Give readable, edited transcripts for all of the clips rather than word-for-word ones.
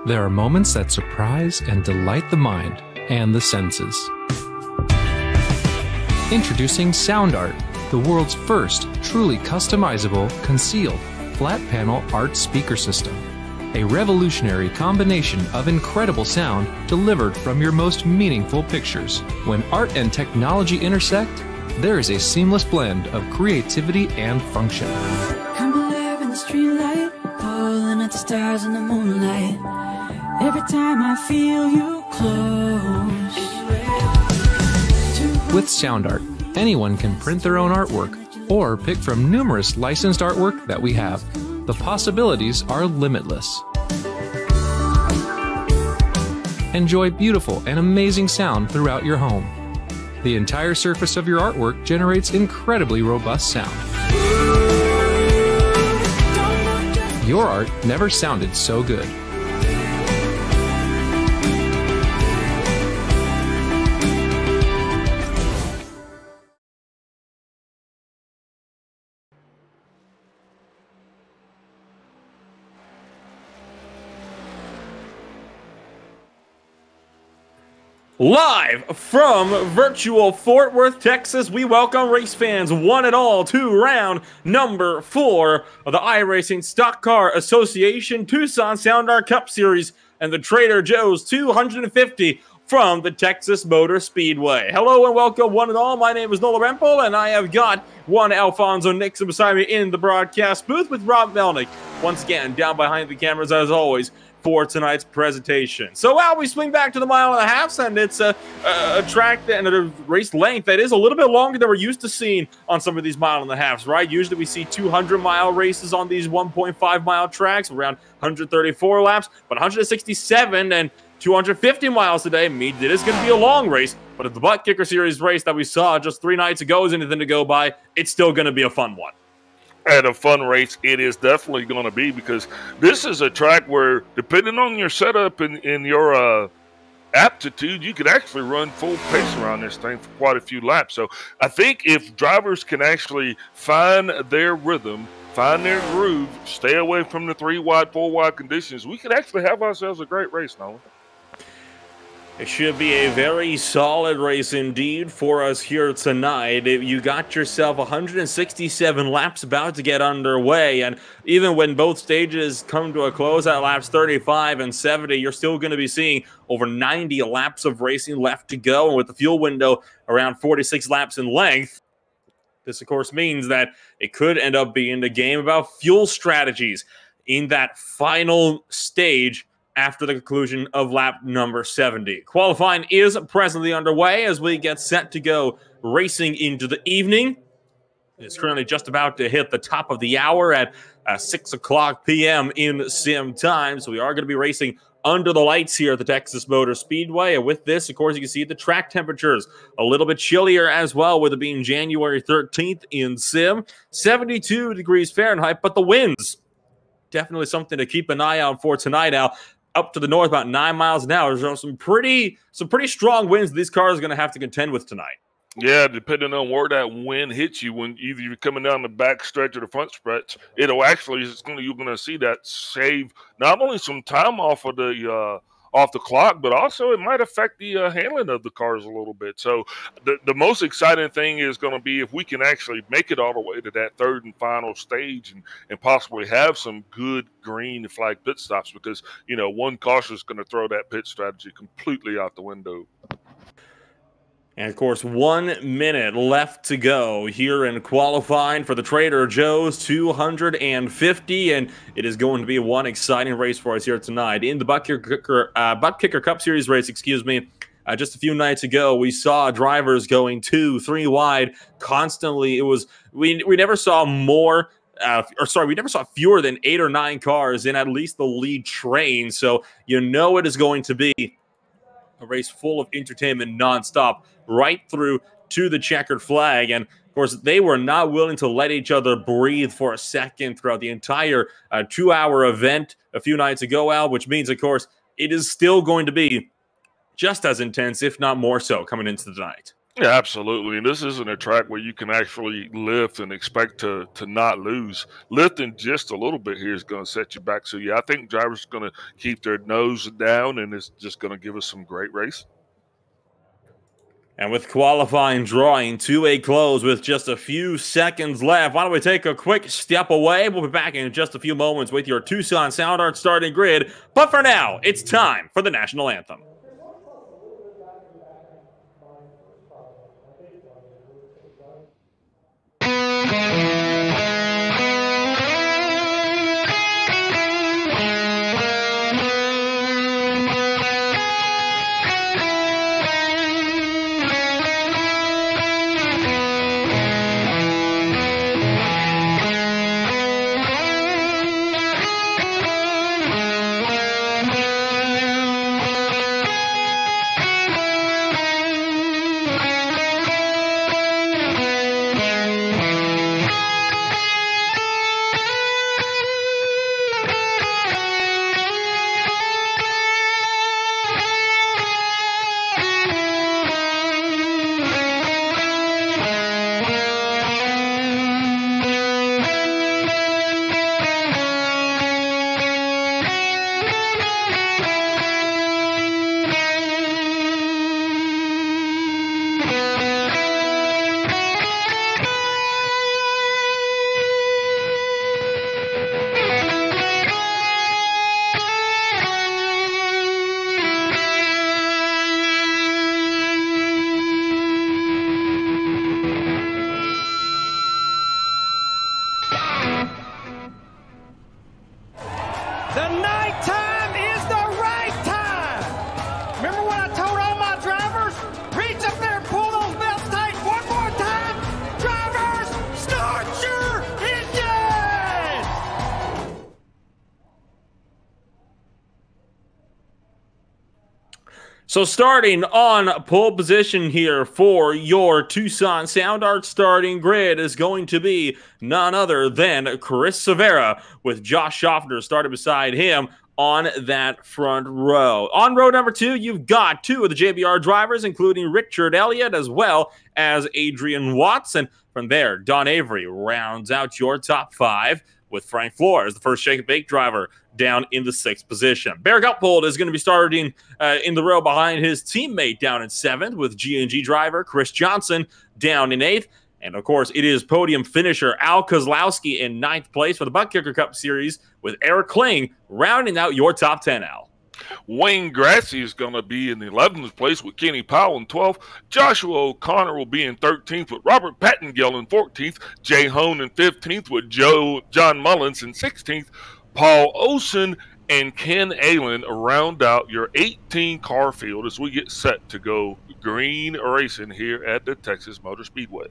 There are moments that surprise and delight the mind and the senses. Introducing Sound Art, the world's first truly customizable, concealed, flat panel art speaker system. A revolutionary combination of incredible sound delivered from your most meaningful pictures. When art and technology intersect, there is a seamless blend of creativity and function. I'm alive in the streetlight, pulling at the stars in the moonlight. Every time I feel you close. With Sound Art, anyone can print their own artwork or pick from numerous licensed artwork that we have. The possibilities are limitless. Enjoy beautiful and amazing sound throughout your home. The entire surface of your artwork generates incredibly robust sound. Your art never sounded so good. Live from virtual Fort Worth, Texas, we welcome race fans one and all to round number 4 of the iRacing Stock Car Association Tucson Sound Art Cup Series and the Trader Joe's 250 from the Texas Motor Speedway. Hello and welcome one and all. My name is Nola Rempel, and I have got one Alfonso Nixon beside me in the broadcast booth with Rob Melnick. Once again, down behind the cameras as always, for tonight's presentation. So we swing back to the 1.5 miles, and it's a track and a race length that is a little bit longer than we're used to seeing on some of these 1.5 miles, right? Usually we see 200-mile races on these 1.5-mile tracks, around 134 laps, but 167 and 250 miles today means it is going to be a long race. But if the Butt Kicker Series race that we saw just 3 nights ago is anything to go by, it's still going to be a fun one. And a fun race it is definitely going to be, because this is a track where, depending on your setup and your aptitude, you could actually run full pace around this thing for quite a few laps. So I think if drivers can actually find their rhythm, find their groove, stay away from the 3-wide, 4-wide conditions, we could actually have ourselves a great race now. It should be a very solid race indeed for us here tonight. You got yourself 167 laps about to get underway, and even when both stages come to a close at laps 35 and 70, you're still going to be seeing over 90 laps of racing left to go, and with the fuel window around 46 laps in length, this of course means that it could end up being a game about fuel strategies in that final stage after the conclusion of lap number 70. Qualifying is presently underway as we get set to go racing into the evening. It's currently just about to hit the top of the hour at 6 o'clock p.m. in sim time. So we are going to be racing under the lights here at the Texas Motor Speedway. And with this, of course, you can see the track temperatures a little bit chillier as well, with it being January 13th in sim. 72 degrees Fahrenheit, but the winds, definitely something to keep an eye out for tonight, Al. Up to the north, about 9 miles an hour. There's some pretty strong winds these cars are going to have to contend with tonight. Yeah, depending on where that wind hits you, when either you're coming down the back stretch or the front stretch, it'll actually, you're going to see that save not only some time off the clock, but also it might affect the handling of the cars a little bit. So the most exciting thing is going to be if we can actually make it all the way to that third and final stage and possibly have some good green flag pit stops, because, you know, one caution is going to throw that pit strategy completely out the window. And, of course, 1 minute left to go here in qualifying for the Trader Joe's 250, and it is going to be one exciting race for us here tonight. In the Butt Kicker Cup Series race, just a few nights ago, we saw drivers going 2, 3 wide constantly. It was we never saw more. We never saw fewer than 8 or 9 cars in at least the lead train. So you know it is going to be a race full of entertainment nonstop right through to the checkered flag. And of course, they were not willing to let each other breathe for a second throughout the entire 2-hour event a few nights ago, Al, which means, of course, it is still going to be just as intense, if not more so, coming into the night. Yeah, absolutely. And this isn't a track where you can actually lift and expect to not lose. Lifting just a little bit here is going to set you back. So yeah, I think drivers are going to keep their nose down, and it's just going to give us some great race. And with qualifying drawing to a close with just a few seconds left, why don't we take a quick step away? We'll be back in just a few moments with your Tucson Sound Art starting grid. But for now, it's time for the national anthem. The night time is the right time. Remember what I told all my drivers? Reach up there and pull those belts tight. One more time. Drivers, start your engines. So starting on pole position here for your Tucson Sound Art starting grid is going to be none other than Chris Severa, with Josh Schaffner starting beside him on that front row. On row number 2, you've got 2 of the JBR drivers, including Richard Elliott as well as Adrian Watson. From there, Don Avery rounds out your top 5, with Frank Flores, the first Shake and Bake driver, down in the 6th position. Bear Gutpold is going to be starting in the row behind his teammate down in 7th, with G&G driver Chris Johnson down in 8th. And, of course, it is podium finisher Al Kozlowski in 9th place for the Butt Kicker Cup Series, with Eric Kling rounding out your top 10, Al. Wayne Grassi is going to be in the 11th place with Kenny Powell in 12th. Joshua O'Connor will be in 13th with Robert Pattengill in 14th. Jay Hone in 15th with John Mullins in 16th. Paul Olson and Ken Allen round out your 18-car field as we get set to go green racing here at the Texas Motor Speedway.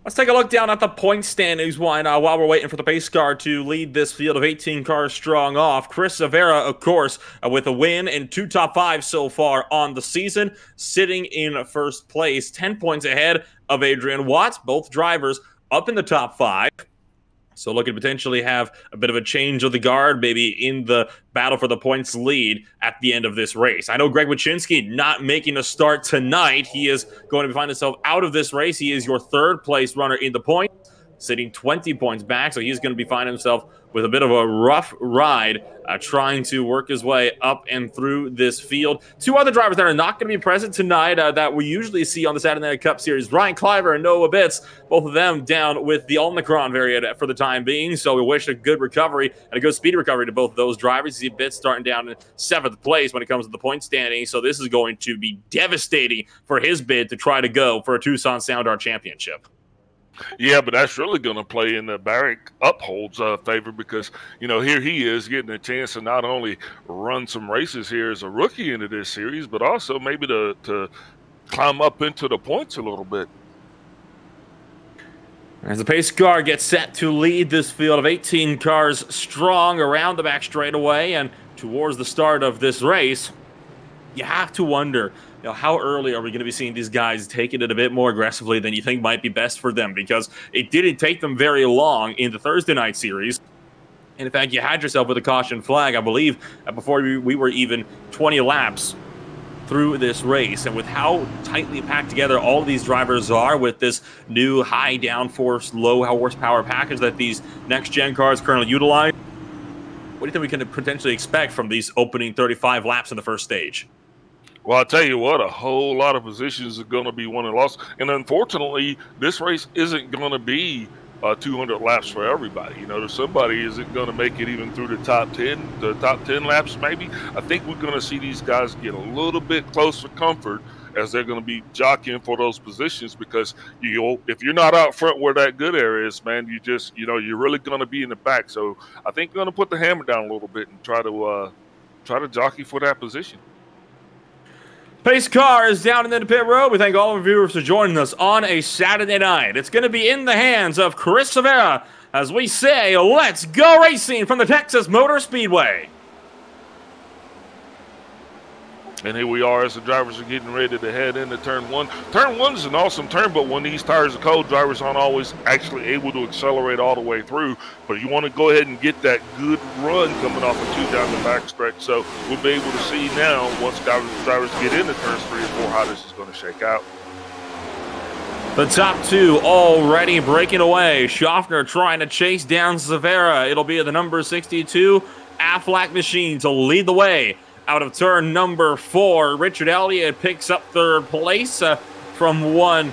Let's take a look down at the point standings while we're waiting for the pace car to lead this field of 18 cars strong off. Chris Severa, of course, with a win and 2 top 5s so far on the season, sitting in first place, 10 points ahead of Adrian Watts. Both drivers up in the top 5. So looking to potentially have a bit of a change of the guard, maybe in the battle for the points lead at the end of this race. I know Greg Wyszynski not making a start tonight. He is going to find himself out of this race. He is your 3rd place runner in the points, sitting 20 points back. So he's going to be finding himself with a bit of a rough ride, trying to work his way up and through this field. 2 other drivers that are not going to be present tonight that we usually see on the Saturday Night Cup Series, Ryan Cliver and Noah Bitts, both of them down with the Omicron variant for the time being. So we wish a good recovery and a good speedy recovery to both of those drivers. You see Bitts starting down in 7th place when it comes to the point standing. So this is going to be devastating for his bid to try to go for a Tucson Sound Art Championship. Yeah, but that's really going to play in the Barrick Uphold's favor because, you know, here he is getting a chance to not only run some races here as a rookie into this series, but also maybe to climb up into the points a little bit. As the pace car gets set to lead this field of 18 cars strong around the back straightaway and towards the start of this race, you have to wonder, you know, how early are we going to be seeing these guys taking it a bit more aggressively than you think might be best for them? Because it didn't take them very long in the Thursday night series. And in fact, you had yourself with a caution flag, I believe, before we were even 20 laps through this race. And with how tightly packed together all of these drivers are with this new high downforce, low horsepower package that these next-gen cars currently utilize, what do you think we can potentially expect from these opening 35 laps in the first stage? Well, I'll tell you what, a whole lot of positions are going to be won and lost. And unfortunately, this race isn't going to be 200 laps for everybody. You know, there's somebody isn't going to make it even through the top 10 laps maybe. I think we're going to see these guys get a little bit close for comfort as they're going to be jockeying for those positions, because if you're not out front where that good area is, man, you're really going to be in the back. So I think we're going to put the hammer down a little bit and try to jockey for that position. Pace car is down in the pit road. We thank all of our viewers for joining us on a Saturday night. It's going to be in the hands of Chris Severa as we say, let's go racing from the Texas Motor Speedway. And here we are as the drivers are getting ready to head into turn one. Turn one is an awesome turn, but when these tires are cold, drivers aren't always actually able to accelerate all the way through. But you want to go ahead and get that good run coming off of 2 down the backstretch. So we'll be able to see now, once drivers get into turns 3 and 4, how this is going to shake out. The top 2 already breaking away. Schaffner trying to chase down Severa. It'll be the number 62 Aflac machine to lead the way. Out of turn number 4, Richard Elliott picks up 3rd place from one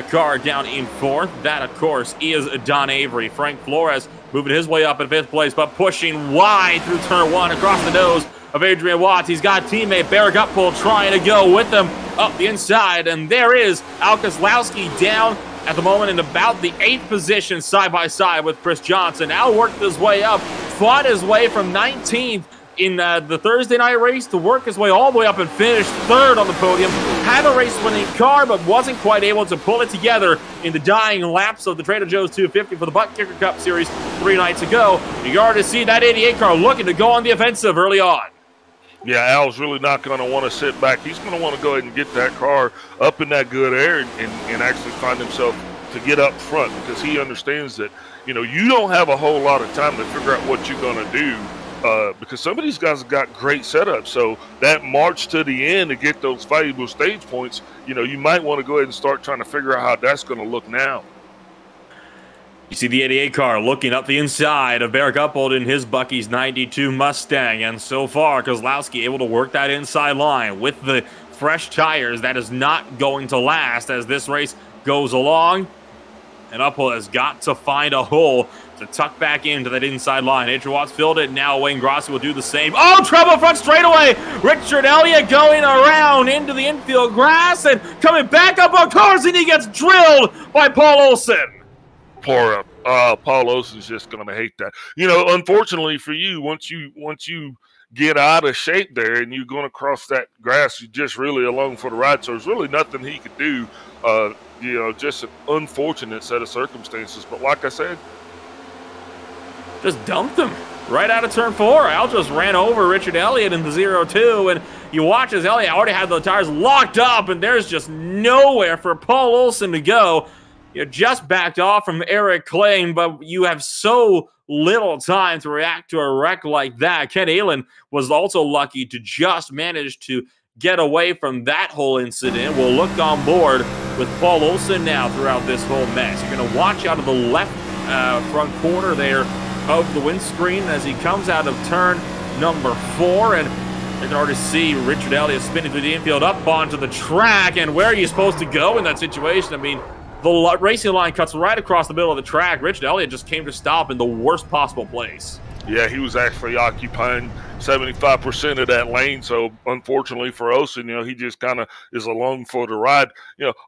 car down in 4th. That, of course, is Don Avery. Frank Flores moving his way up in 5th place, but pushing wide through turn 1 across the nose of Adrian Watts. He's got teammate Barry Gutpool trying to go with him up the inside, and there is Al Kozlowski down at the moment in about the 8th position side by side with Chris Johnson. Al worked his way up, fought his way from 19th in the Thursday night race to work his way all the way up and finish 3rd on the podium. Had a race-winning car, but wasn't quite able to pull it together in the dying laps of the Trader Joe's 250 for the Butt Kicker Cup Series 3 nights ago. You already see that 88 car looking to go on the offensive early on. Yeah, Al's really not going to want to sit back. He's going to want to go ahead and get that car up in that good air and actually find himself to get up front, because he understands that, you don't have a whole lot of time to figure out what you're going to do. Because some of these guys have got great setups. So that march to the end to get those valuable stage points, you might want to go ahead and start trying to figure out how that's going to look now. You see the 88 car looking up the inside of Barry Gutpool in his Bucky's 92 Mustang. And so far, Kozlowski able to work that inside line with the fresh tires. That is not going to last as this race goes along. And Uphill has got to find a hole to tuck back into that inside line. Adrian Watts filled it. Now Wayne Grossi will do the same. Oh, trouble front straightaway. Richard Elliott going around into the infield grass and coming back up on cars, and he gets drilled by Paul Olson. Poor Paul Olson's just going to hate that. Unfortunately for you, once you get out of shape there and you're going to cross that grass, you're just really alone for the ride. So there's really nothing he could do. Just an unfortunate set of circumstances. But like I said, just dumped him right out of turn 4. Al just ran over Richard Elliott in the 0-2, and you watch as Elliott already had the tires locked up, and there's just nowhere for Paul Olson to go. You just backed off from Eric Klain, but you have so little time to react to a wreck like that. Ken Allen was also lucky to just manage to get away from that whole incident. We'll look on board with Paul Olson now throughout this whole mess. You're going to watch out of the left front corner there of the windscreen as he comes out of turn number 4, and you can already see Richard Elliott spinning through the infield up onto the track. And where are you supposed to go in that situation? I mean, the racing line cuts right across the middle of the track. Richard Elliott just came to stop in the worst possible place. Yeah, he was actually occupying 75% of that lane. So unfortunately for Olson, he just kind of is alone for the ride.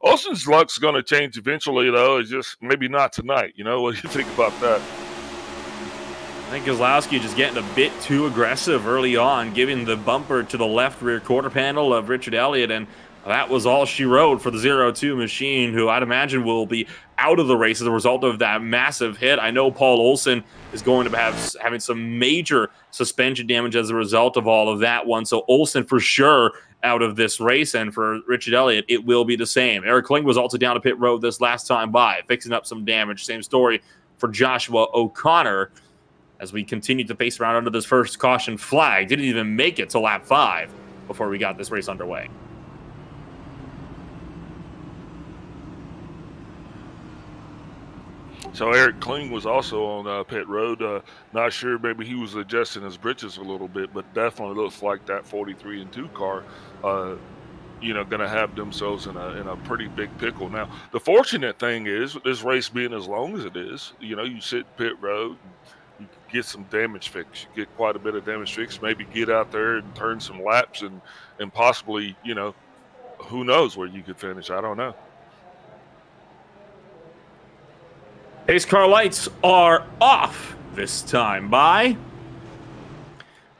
Olson's luck's going to change eventually, though. It's just maybe not tonight. What do you think about that? I think Kozlowski just getting a bit too aggressive early on, giving the bumper to the left rear quarter panel of Richard Elliott, and that was all she wrote for the 0-2 machine, who I'd imagine will be out of the race as a result of that massive hit. I know Paul Olson is going to have having some major suspension damage as a result of all of that one. So Olson for sure out of this race, and for Richard Elliott, it will be the same. Eric Kling was also down to pit road this last time by, fixing up some damage. Same story for Joshua O'Connor as we continue to pace around under this first caution flag. Didn't even make it to lap 5. before we got this race underway. So Eric Kling was also on pit road. Not sure, maybe he was adjusting his britches a little bit, but definitely looks like that 43-2 car, you know, going to have themselves in a pretty big pickle. Now, the fortunate thing is, this race being as long as it is, you know, you sit pit road, you get some damage fixed. You get quite a bit of damage fixed. Maybe get out there and turn some laps and possibly, you know, who knows where you could finish. I don't know. Pace car lights are off this time by,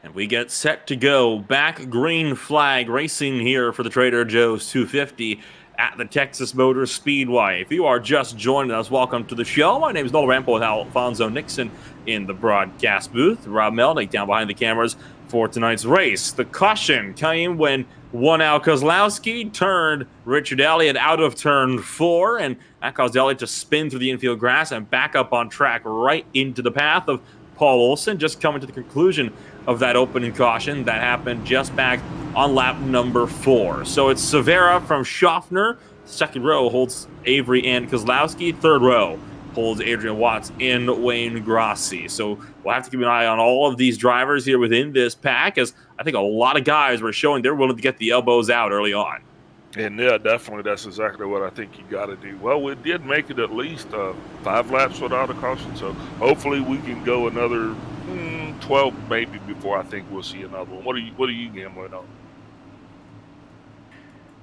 and we get set to go. Back green flag racing here for the Trader Joe's 250 at the Texas Motor Speedway. If you are just joining us, welcome to the show. My name is Noel Rampo with Alfonso Nixon in the broadcast booth. Rob Melnick down behind the cameras for tonight's race. The caution came when one out Kozlowski turned Richard Elliott out of turn 4, and that caused Elliott to spin through the infield grass and back up on track right into the path of Paul Olson, just coming to the conclusion of that opening caution that happened just back on lap number 4. So it's Severa from Schaffner. Second row holds Avery and Kozlowski. Third row holds Adrian Watts and Wayne Grossi. So we'll have to keep an eye on all of these drivers here within this pack, as I think a lot of guys were showing they're willing to get the elbows out early on. And yeah, definitely, that's exactly what I think you got to do. Well, we did make it at least 5 laps without a caution, so hopefully we can go another 12 maybe before I think we'll see another one. What are you gambling on?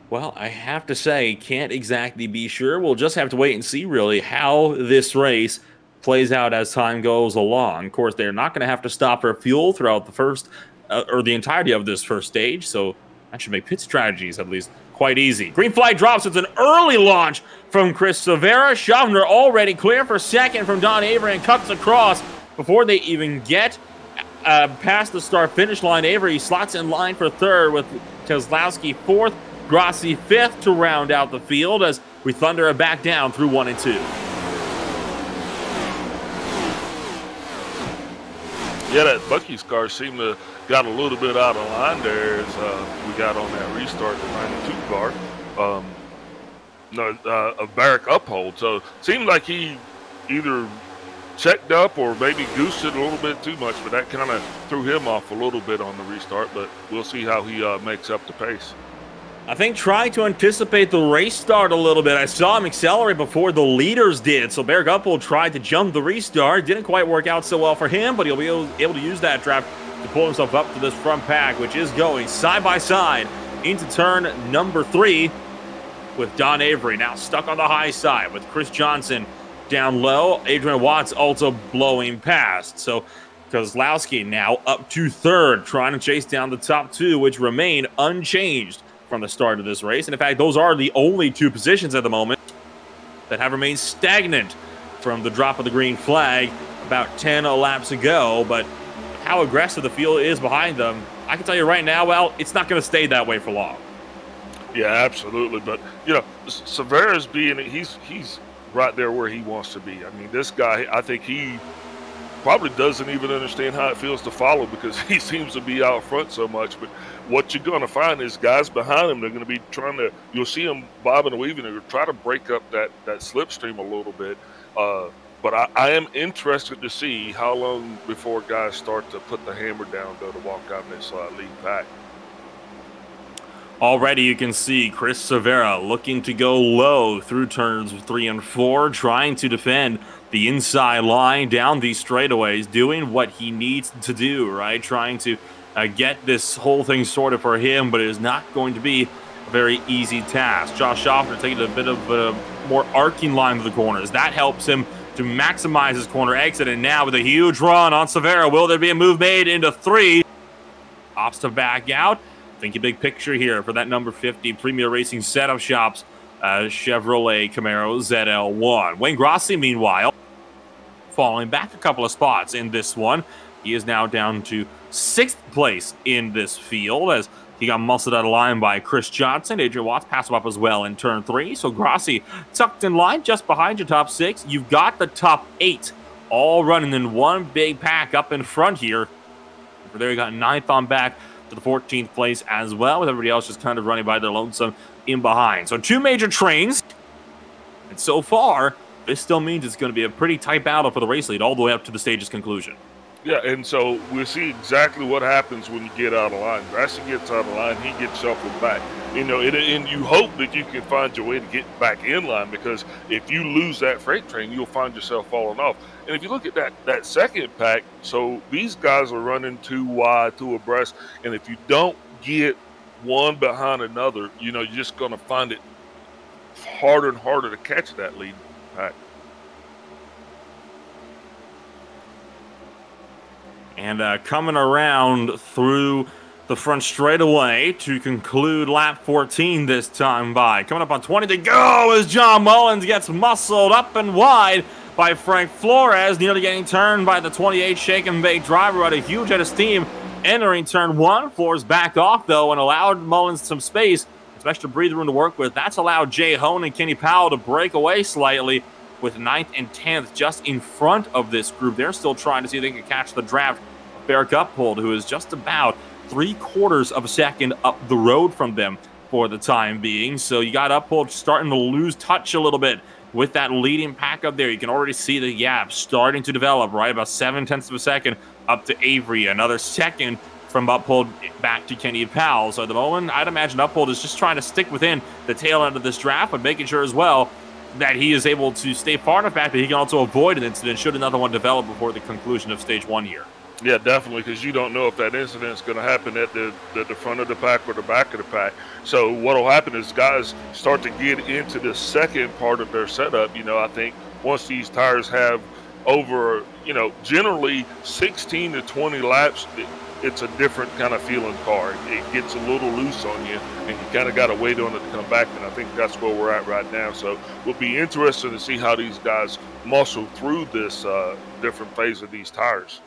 Well, I have to say, can't exactly be sure. We'll just have to wait and see, really, how this race plays out as time goes along. Of course, they're not going to have to stop for fuel throughout the first or the entirety of this first stage, so that should make pit strategies at least quite easy. Green flag drops. It's an early launch from Chris Severa. Schaffner already clear for second from Don Avery and cuts across before they even get past the start-finish line. Avery slots in line for third with Kozlowski fourth, Grossi fifth to round out the field as we thunder it back down through 1 and 2. Yeah, that Bucky's car seemed to got a little bit out of line there as we got on that restart, the 92 car. A Barrick uphold. So it seemed like he either checked up or maybe goosed it a little bit too much, but that kind of threw him off a little bit on the restart, but we'll see how he makes up the pace. I think trying to anticipate the race start a little bit. I saw him accelerate before the leaders did, so Barrick Uphold tried to jump the restart. Didn't quite work out so well for him, but he'll be able to use that trap to pull himself up to this front pack, which is going side by side into turn number 3 with Don Avery now stuck on the high side with Chris Johnson down low. Adrian Watts also blowing past. So Kozlowski now up to third, trying to chase down the top 2, which remain unchanged from the start of this race. And in fact, those are the only 2 positions at the moment that have remained stagnant from the drop of the green flag about 10 laps ago. But how aggressive the field is behind them, I can tell you right now, well, it's not going to stay that way for long. Yeah, absolutely. But, you know, Severa's he's right there where he wants to be. I mean, this guy, I think he probably doesn't even understand how it feels to follow because he seems to be out front so much. But what you're going to find is guys behind him, they're going to be trying to, you'll see them bobbing and weaving and try to break up that slipstream a little bit. But I am interested to see how long before guys start to put the hammer down, though, to walk out this lead pack. Already you can see Chris Severa looking to go low through turns 3 and 4, trying to defend the inside line down these straightaways, doing what he needs to do, right? Trying to get this whole thing sorted for him, but it is not going to be a very easy task. Josh Schaffner taking a bit of a more arcing line to the corners. That helps him to maximize his corner exit, and now with a huge run on Severa, will there be a move made into 3? Opts to back out. Thinking big picture here for that number 50 Premier Racing Setup Shops Chevrolet Camaro ZL1. Wayne Grossi, meanwhile, falling back a couple of spots in this one. He is now down to 6th place in this field as he got muscled out of line by Chris Johnson. Adrian Watts passed him up as well in turn 3. So Grossi tucked in line just behind your top 6. You've got the top 8 all running in one big pack up in front here. There you got 9th on back to the 14th place as well, with everybody else just kind of running by their lonesome in behind. So 2 major trains, and so far, this still means it's going to be a pretty tight battle for the race lead all the way up to the stage's conclusion. Yeah, and so we'll see exactly what happens when you get out of line. Grassi gets out of line, he gets shuffled back. You know, and you hope that you can find your way to get back in line, because if you lose that freight train, you'll find yourself falling off. And if you look at that second pack, so these guys are running 2 wide, 2 abreast, and if you don't get one behind another, you know, you're just going to find it harder and harder to catch that lead pack. And coming around through the front straightaway to conclude lap 14 this time by. Coming up on 20 to go as John Mullins gets muscled up and wide by Frank Flores, nearly getting turned by the 28 shake and bake driver at a huge head of steam entering turn 1. Flores backed off, though, and allowed Mullins some space, some extra breather room to work with. That's allowed Jay Hone and Kenny Powell to break away slightly, with 9th and 10th just in front of this group. They're still trying to see if they can catch the draft of Barrick Uphold, who is just about 3/4 of a second up the road from them for the time being. So you got Uphold starting to lose touch a little bit with that leading pack up there. You can already see the gap starting to develop, right? About 0.7 of a second up to Avery. Another second from Uphold back to Kenny Powell. So at the moment, I'd imagine Uphold is just trying to stick within the tail end of this draft, but making sure as well that he is able to stay far enough back that he can also avoid an incident should another one develop before the conclusion of stage 1 here. Yeah, definitely, because you don't know if that incident is going to happen at the front of the pack or the back of the pack. So what will happen is guys start to get into the second part of their setup. You know, I think once these tires have over, you know, generally 16 to 20 laps, it's a different kind of feeling car. It gets a little loose on you, and you kind of got to wait on it to come back, and I think that's where we're at right now. So we'll be interested to see how these guys muscle through this different phase of these tires.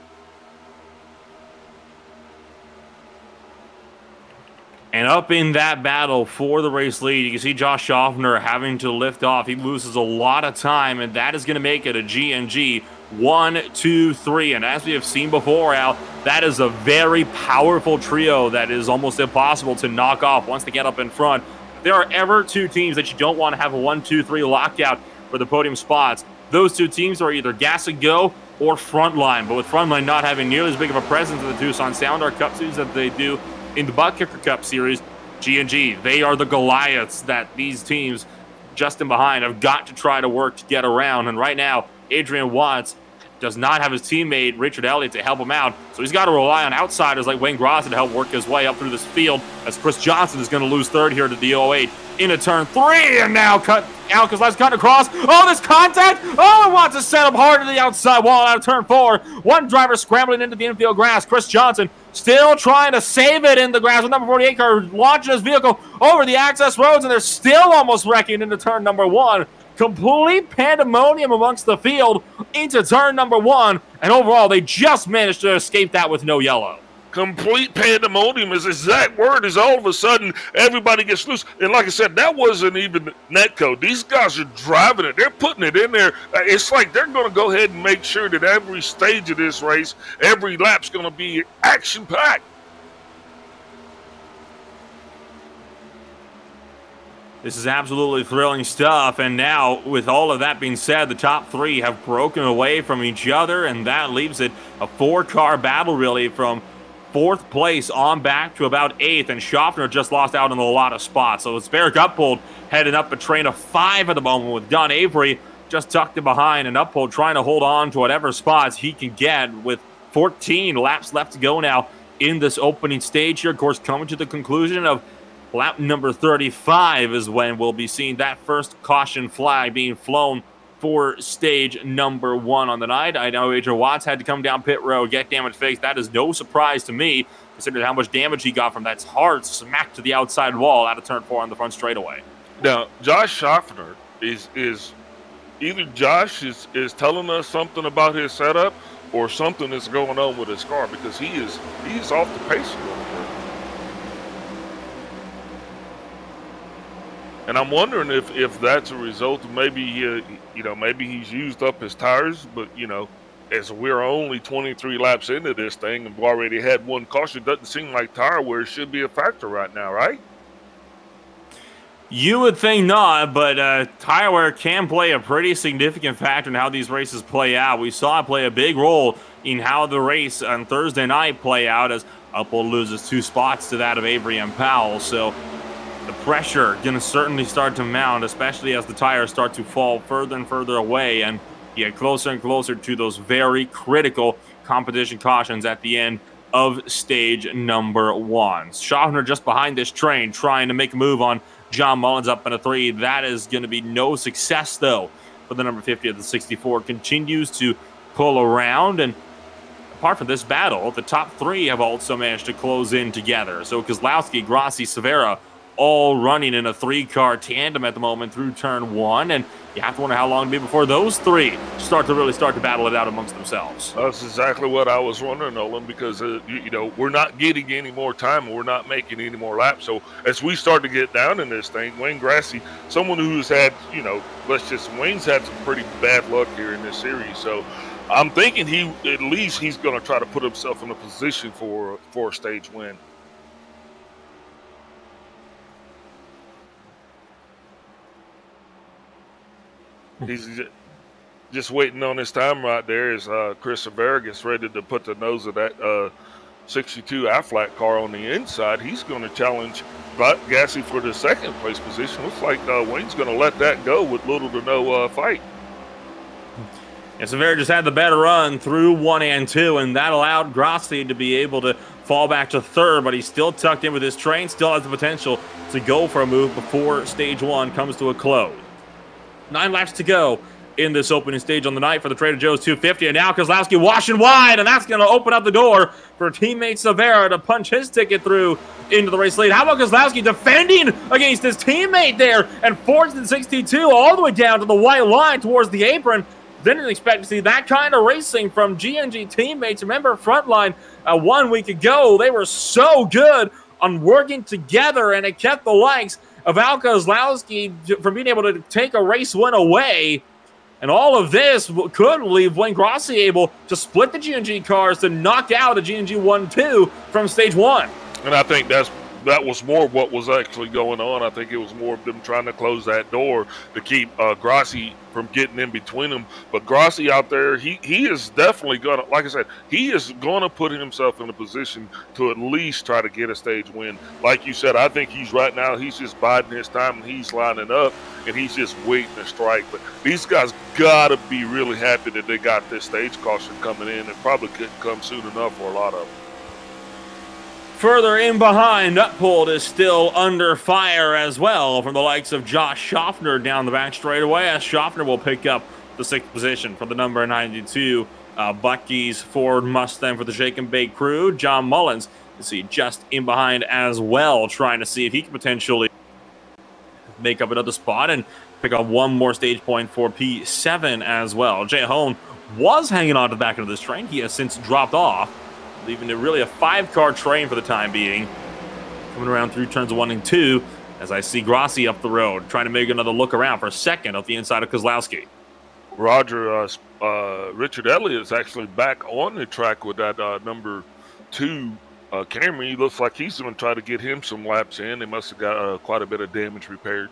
And up in that battle for the race lead, you can see Josh Schaffner having to lift off. He loses a lot of time, and that is going to make it a G&G 1, 2, 3. And as we have seen before, Al, that is a very powerful trio that is almost impossible to knock off once they get up in front. If there are ever 2 teams that you don't want to have a 1, 2, 3 lockout for the podium spots, those 2 teams are either Gas and Go or Frontline. But with Frontline not having nearly as big of a presence in the Tucson Sound Art Cup Series that they do in the Butt Kicker Cup Series, G&G, they are the Goliaths that these teams just in behind have got to try to work to get around. And right now, Adrian Watts does not have his teammate Richard Elliott to help him out, so he's got to rely on outsiders like Wayne Grossi to help work his way up through this field, as Chris Johnson is going to lose third here to the 08 into turn 3, and now Alcazar's cutting across. Oh, this contact! Oh, and Watts is set up hard to the outside wall out of turn 4. One driver scrambling into the infield grass. Chris Johnson still trying to save it in the grass with number 48 car launching his vehicle over the access roads, and they're still almost wrecking into turn number 1. Complete pandemonium amongst the field into turn number 1, and overall they just managed to escape that with no yellow. Complete pandemonium is the exact word. Is all of a sudden everybody gets loose, and like I said, that wasn't even netcode. These guys are driving it. They're putting it in there. It's like they're going to go ahead and make sure that every stage of this race, every lap's going to be action-packed. This is absolutely thrilling stuff, and now, with all of that being said, the top 3 have broken away from each other, and that leaves it a 4-car battle, really, from 4th place on back to about 8th, and Schaffner just lost out on a lot of spots. So it's Barrick Uphold heading up a train of 5 at the moment, with Don Avery just tucked in behind, and Uphold trying to hold on to whatever spots he can get, with 14 laps left to go now in this opening stage here. Of course, coming to the conclusion of lap number 35 is when we'll be seeing that first caution flag being flown for stage number 1 on the night. I know Adrian Watts had to come down pit road, get damage fixed. That is no surprise to me, considering how much damage he got from that hard smack to the outside wall out of turn 4 on the front straightaway. Now, Josh Schaffner is either Josh is telling us something about his setup, or something is going on with his car, because he's off the pace a little bit. And I'm wondering if that's a result of maybe maybe he's used up his tires, but as we're only 23 laps into this thing and we've already had one caution, doesn't seem like tire wear should be a factor right now, right? You would think not, but tire wear can play a pretty significant factor in how these races play out. We saw it play a big role in how the race on Thursday night play out as Uphold loses 2 spots to that of Avery and Powell. So the pressure going to certainly start to mount, especially as the tires start to fall further and further away and get closer and closer to those very critical competition cautions at the end of stage number 1. Schaffner just behind this train trying to make a move on John Mullins up in a 3. That is going to be no success, though, for the number 50 of the 64. Continues to pull around, and apart from this battle, the top 3 have also managed to close in together. So Kozlowski, Grassi, Severa all running in a 3-car tandem at the moment through turn 1, and you have to wonder how long it'll be before those 3 start to battle it out amongst themselves. That's exactly what I was wondering, Nolan, because we're not getting any more time and we're not making any more laps. So as we start to get down in this thing, Wayne Grassi, someone who's had, Wayne's had some pretty bad luck here in this series. So I'm thinking at least he's going to try to put himself in a position for a stage win. He's just waiting on his time right there as Chris Severa gets ready to put the nose of that 62 Aflac car on the inside. He's going to challenge Grassi for the 2nd place position. Looks like Wayne's going to let that go with little to no fight. And Severa just had the better run through 1 and 2, and that allowed Grassi to be able to fall back to 3rd, but he's still tucked in with his train, still has the potential to go for a move before stage 1 comes to a close. 9 laps to go in this opening stage on the night for the Trader Joe's 250, and now Kozlowski washing wide, and that's going to open up the door for teammate Severa to punch his ticket through into the race lead. How about Kozlowski defending against his teammate there and forcing 62 all the way down to the white line towards the apron? Didn't expect to see that kind of racing from GNG teammates. Remember, Frontline 1 week ago, they were so good on working together, and it kept the likes of Al Kozlowski from being able to take a race win away. And all of this could leave Wayne Grassi able to split the GNG cars to knock out a GNG 1-2 from stage 1. And I think that was more what was actually going on. I think it was more of them trying to close that door to keep Grassi from getting in between them. But Grassi out there, he is definitely going to, like I said, he is going to put himself in a position to at least try to get a stage win. Like you said, I think he's just biding his time and he's lining up and he's just waiting to strike. But these guys got to be really happy that they got this stage caution coming in. It probably couldn't come soon enough for a lot of them. Further in behind, Uphold is still under fire as well from the likes of Josh Schaffner down the back straightaway, as Schaffner will pick up the 6th position for the number 92 Bucky's Ford Mustang for the Shake and Bake crew. John Mullins, you see, just in behind as well, trying to see if he can potentially make up another spot and pick up one more stage point for P7 as well. Jay Hone was hanging on to the back of this train. He has since dropped off, leaving it really a 5-car train for the time being. Coming around through turns 1 and 2, as I see Grassi up the road, trying to make another look around for a second off the inside of Kozlowski. Roger, Richard Elliott is actually back on the track with that number 2 Camry. He looks like he's going to try to get him some laps in. They must have got quite a bit of damage repaired.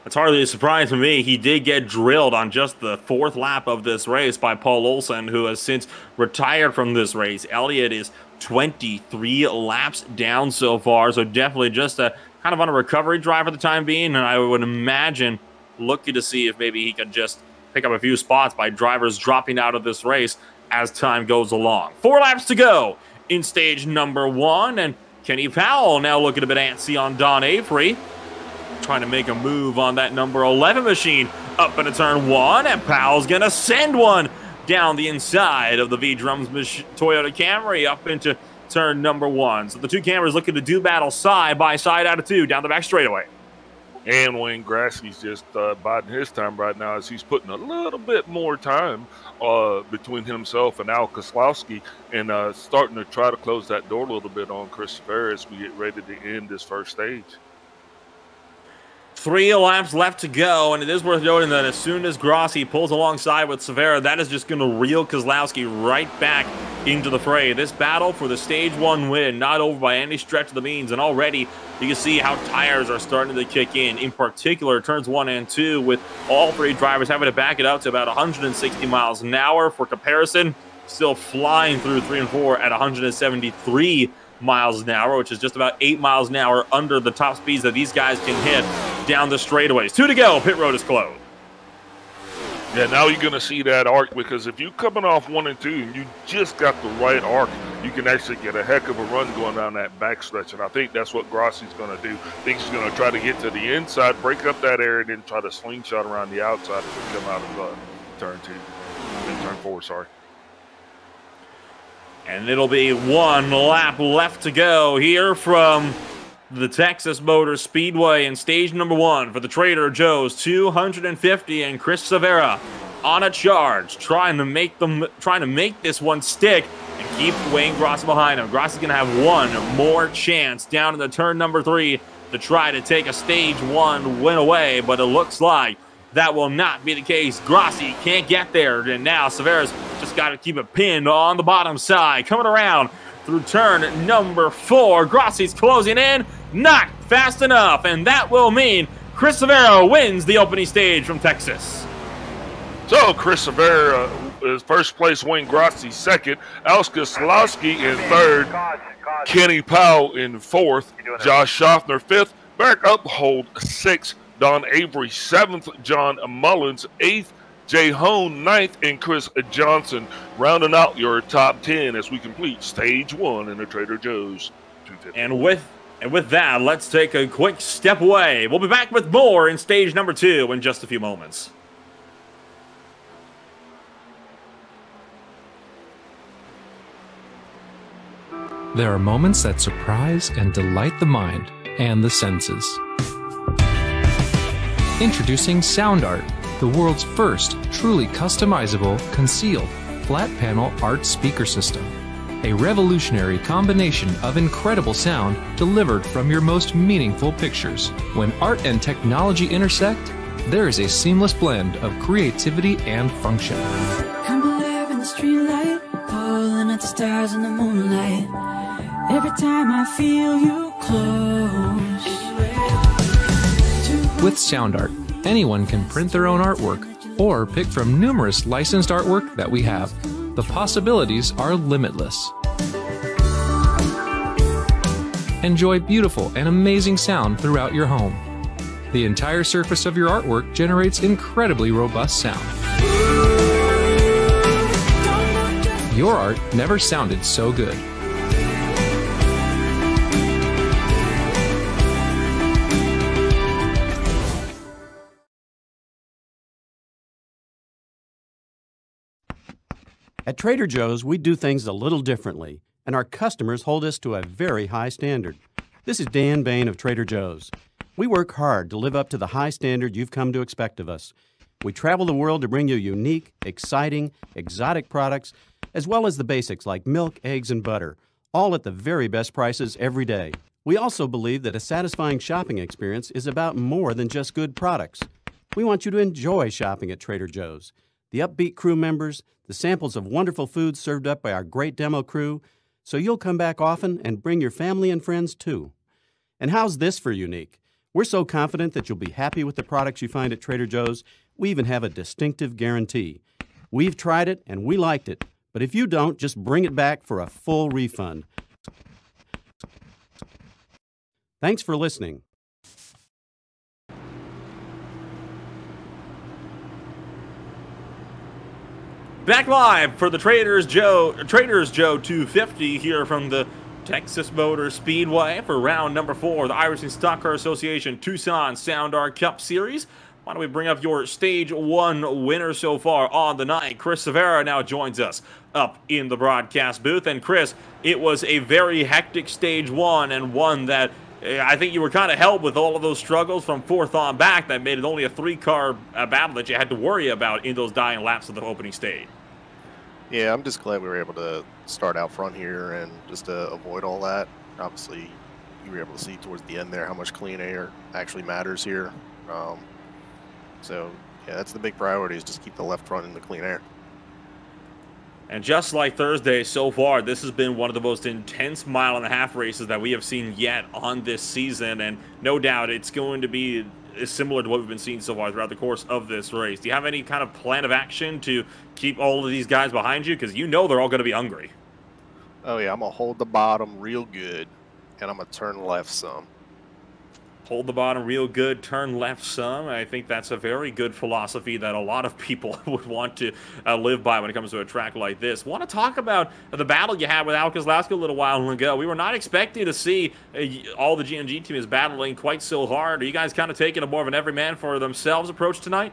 It's hardly a surprise for me. He did get drilled on just the 4th lap of this race by Paul Olsen, who has since retired from this race. Elliott is 23 laps down so far, so definitely just a kind of on a recovery drive for the time being, and I would imagine looking to see if maybe he can just pick up a few spots by drivers dropping out of this race as time goes along. 4 laps to go in stage number 1, and Kenny Powell now looking a bit antsy on Don Avery, trying to make a move on that number 11 machine up into turn 1, and Powell's gonna send one down the inside of the V-Drums Toyota Camry up into turn number 1. So the two Camrys looking to do battle side by side out of 2 down the back straightaway. And Wayne Grassi's just biding his time right now as he's putting a little bit more time between himself and Al Kozlowski, and starting to try to close that door a little bit on Chris Severa as we get ready to end this first stage. 3 laps left to go, and it is worth noting that as soon as Grossi pulls alongside with Severa, that is just going to reel Kozlowski right back into the fray. This battle for the Stage 1 win, not over by any stretch of the means, and already you can see how tires are starting to kick in particular, turns 1 and 2, with all 3 drivers having to back it up to about 160 miles an hour. For comparison, still flying through 3 and 4 at 173 miles an hour, which is just about 8 miles an hour under the top speeds that these guys can hit down the straightaways. 2 to go. Pit road is closed. Yeah, now you're going to see that arc, because if you're coming off 1 and 2 and you just got the right arc, you can actually get a heck of a run going down that backstretch. And I think that's what Grossi's going to do. I think he's going to try to get to the inside, break up that area, and then try to slingshot around the outside as we come out of turn 4, sorry. And it'll be 1 lap left to go here from the Texas Motor Speedway in stage number 1 for the Trader Joe's 250, and Chris Severa on a charge, trying to make this one stick and keep Wayne Grossi behind him. Grossi's going to have one more chance down in the turn number 3 to try to take a stage 1 win away, but it looks like that will not be the case. Grossi can't get there, and now Severa's just got to keep it pinned on the bottom side. Coming around through turn number 4, Grossi's closing in, not fast enough, and that will mean Chris Severa wins the opening stage from Texas. So Chris Severa is first place, Wayne Grossi second, ISCA Slowski in third, Kenny Powell in 4th, Josh Schaffner 5th, Barrett Uphold 6th, Don Avery 7th, John Mullins 8th, Jay Hone 9th, and Chris Johnson rounding out your top 10 as we complete stage 1 in the Trader Joe's 250. And with that, let's take a quick step away. We'll be back with more in stage number 2 in just a few moments. There are moments that surprise and delight the mind and the senses. Introducing Sound Art, the world's first truly customizable, concealed, flat panel art speaker system. A revolutionary combination of incredible sound delivered from your most meaningful pictures. When art and technology intersect, there is a seamless blend of creativity and function. Come alive in the streetlight, pulling at the stars in the moonlight. Every time I feel you close. With Sound Art, anyone can print their own artwork or pick from numerous licensed artwork that we have. The possibilities are limitless. Enjoy beautiful and amazing sound throughout your home. The entire surface of your artwork generates incredibly robust sound. Your art never sounded so good. At Trader Joe's, we do things a little differently, and our customers hold us to a very high standard. This is Dan Bain of Trader Joe's. We work hard to live up to the high standard you've come to expect of us. We travel the world to bring you unique, exciting, exotic products, as well as the basics like milk, eggs, and butter, all at the very best prices every day. We also believe that a satisfying shopping experience is about more than just good products. We want you to enjoy shopping at Trader Joe's. The upbeat crew members, the samples of wonderful foods served up by our great demo crew, so you'll come back often and bring your family and friends too. And how's this for unique? We're so confident that you'll be happy with the products you find at Trader Joe's, we even have a distinctive guarantee. We've tried it and we liked it, but if you don't, just bring it back for a full refund. Thanks for listening. Back live for the Trader Joe 250 here from the Texas Motor Speedway for round number 4 of the Irish and Stock Car Association Tucson Sound Art Cup Series. Why don't we bring up your stage 1 winner so far on the night? Chris Severa now joins us up in the broadcast booth. And Chris, it was a very hectic stage 1, and one that I think you were kind of held with all of those struggles from 4th on back that made it only a 3-car battle that you had to worry about in those dying laps of the opening stage. Yeah, I'm just glad we were able to start out front here and just to avoid all that. Obviously, you were able to see towards the end there how much clean air actually matters here. So yeah, that's the big priority, is just keep the left front in the clean air. And just like Thursday so far, this has been one of the most intense mile-and-a-half races that we have seen yet on this season. And no doubt it's going to be similar to what we've been seeing so far throughout the course of this race. Do you have any kind of plan of action to keep all of these guys behind you? Because you know they're all going to be hungry. Oh yeah, I'm going to hold the bottom real good, and I'm going to turn left some. Hold the bottom real good, turn left some. I think that's a very good philosophy that a lot of people would want to live by when it comes to a track like this. Want to talk about the battle you had with Al Kozlowski a little while ago. We were not expecting to see all the G&G teams battling quite so hard. Are you guys kind of taking a more of an every man for themselves approach tonight?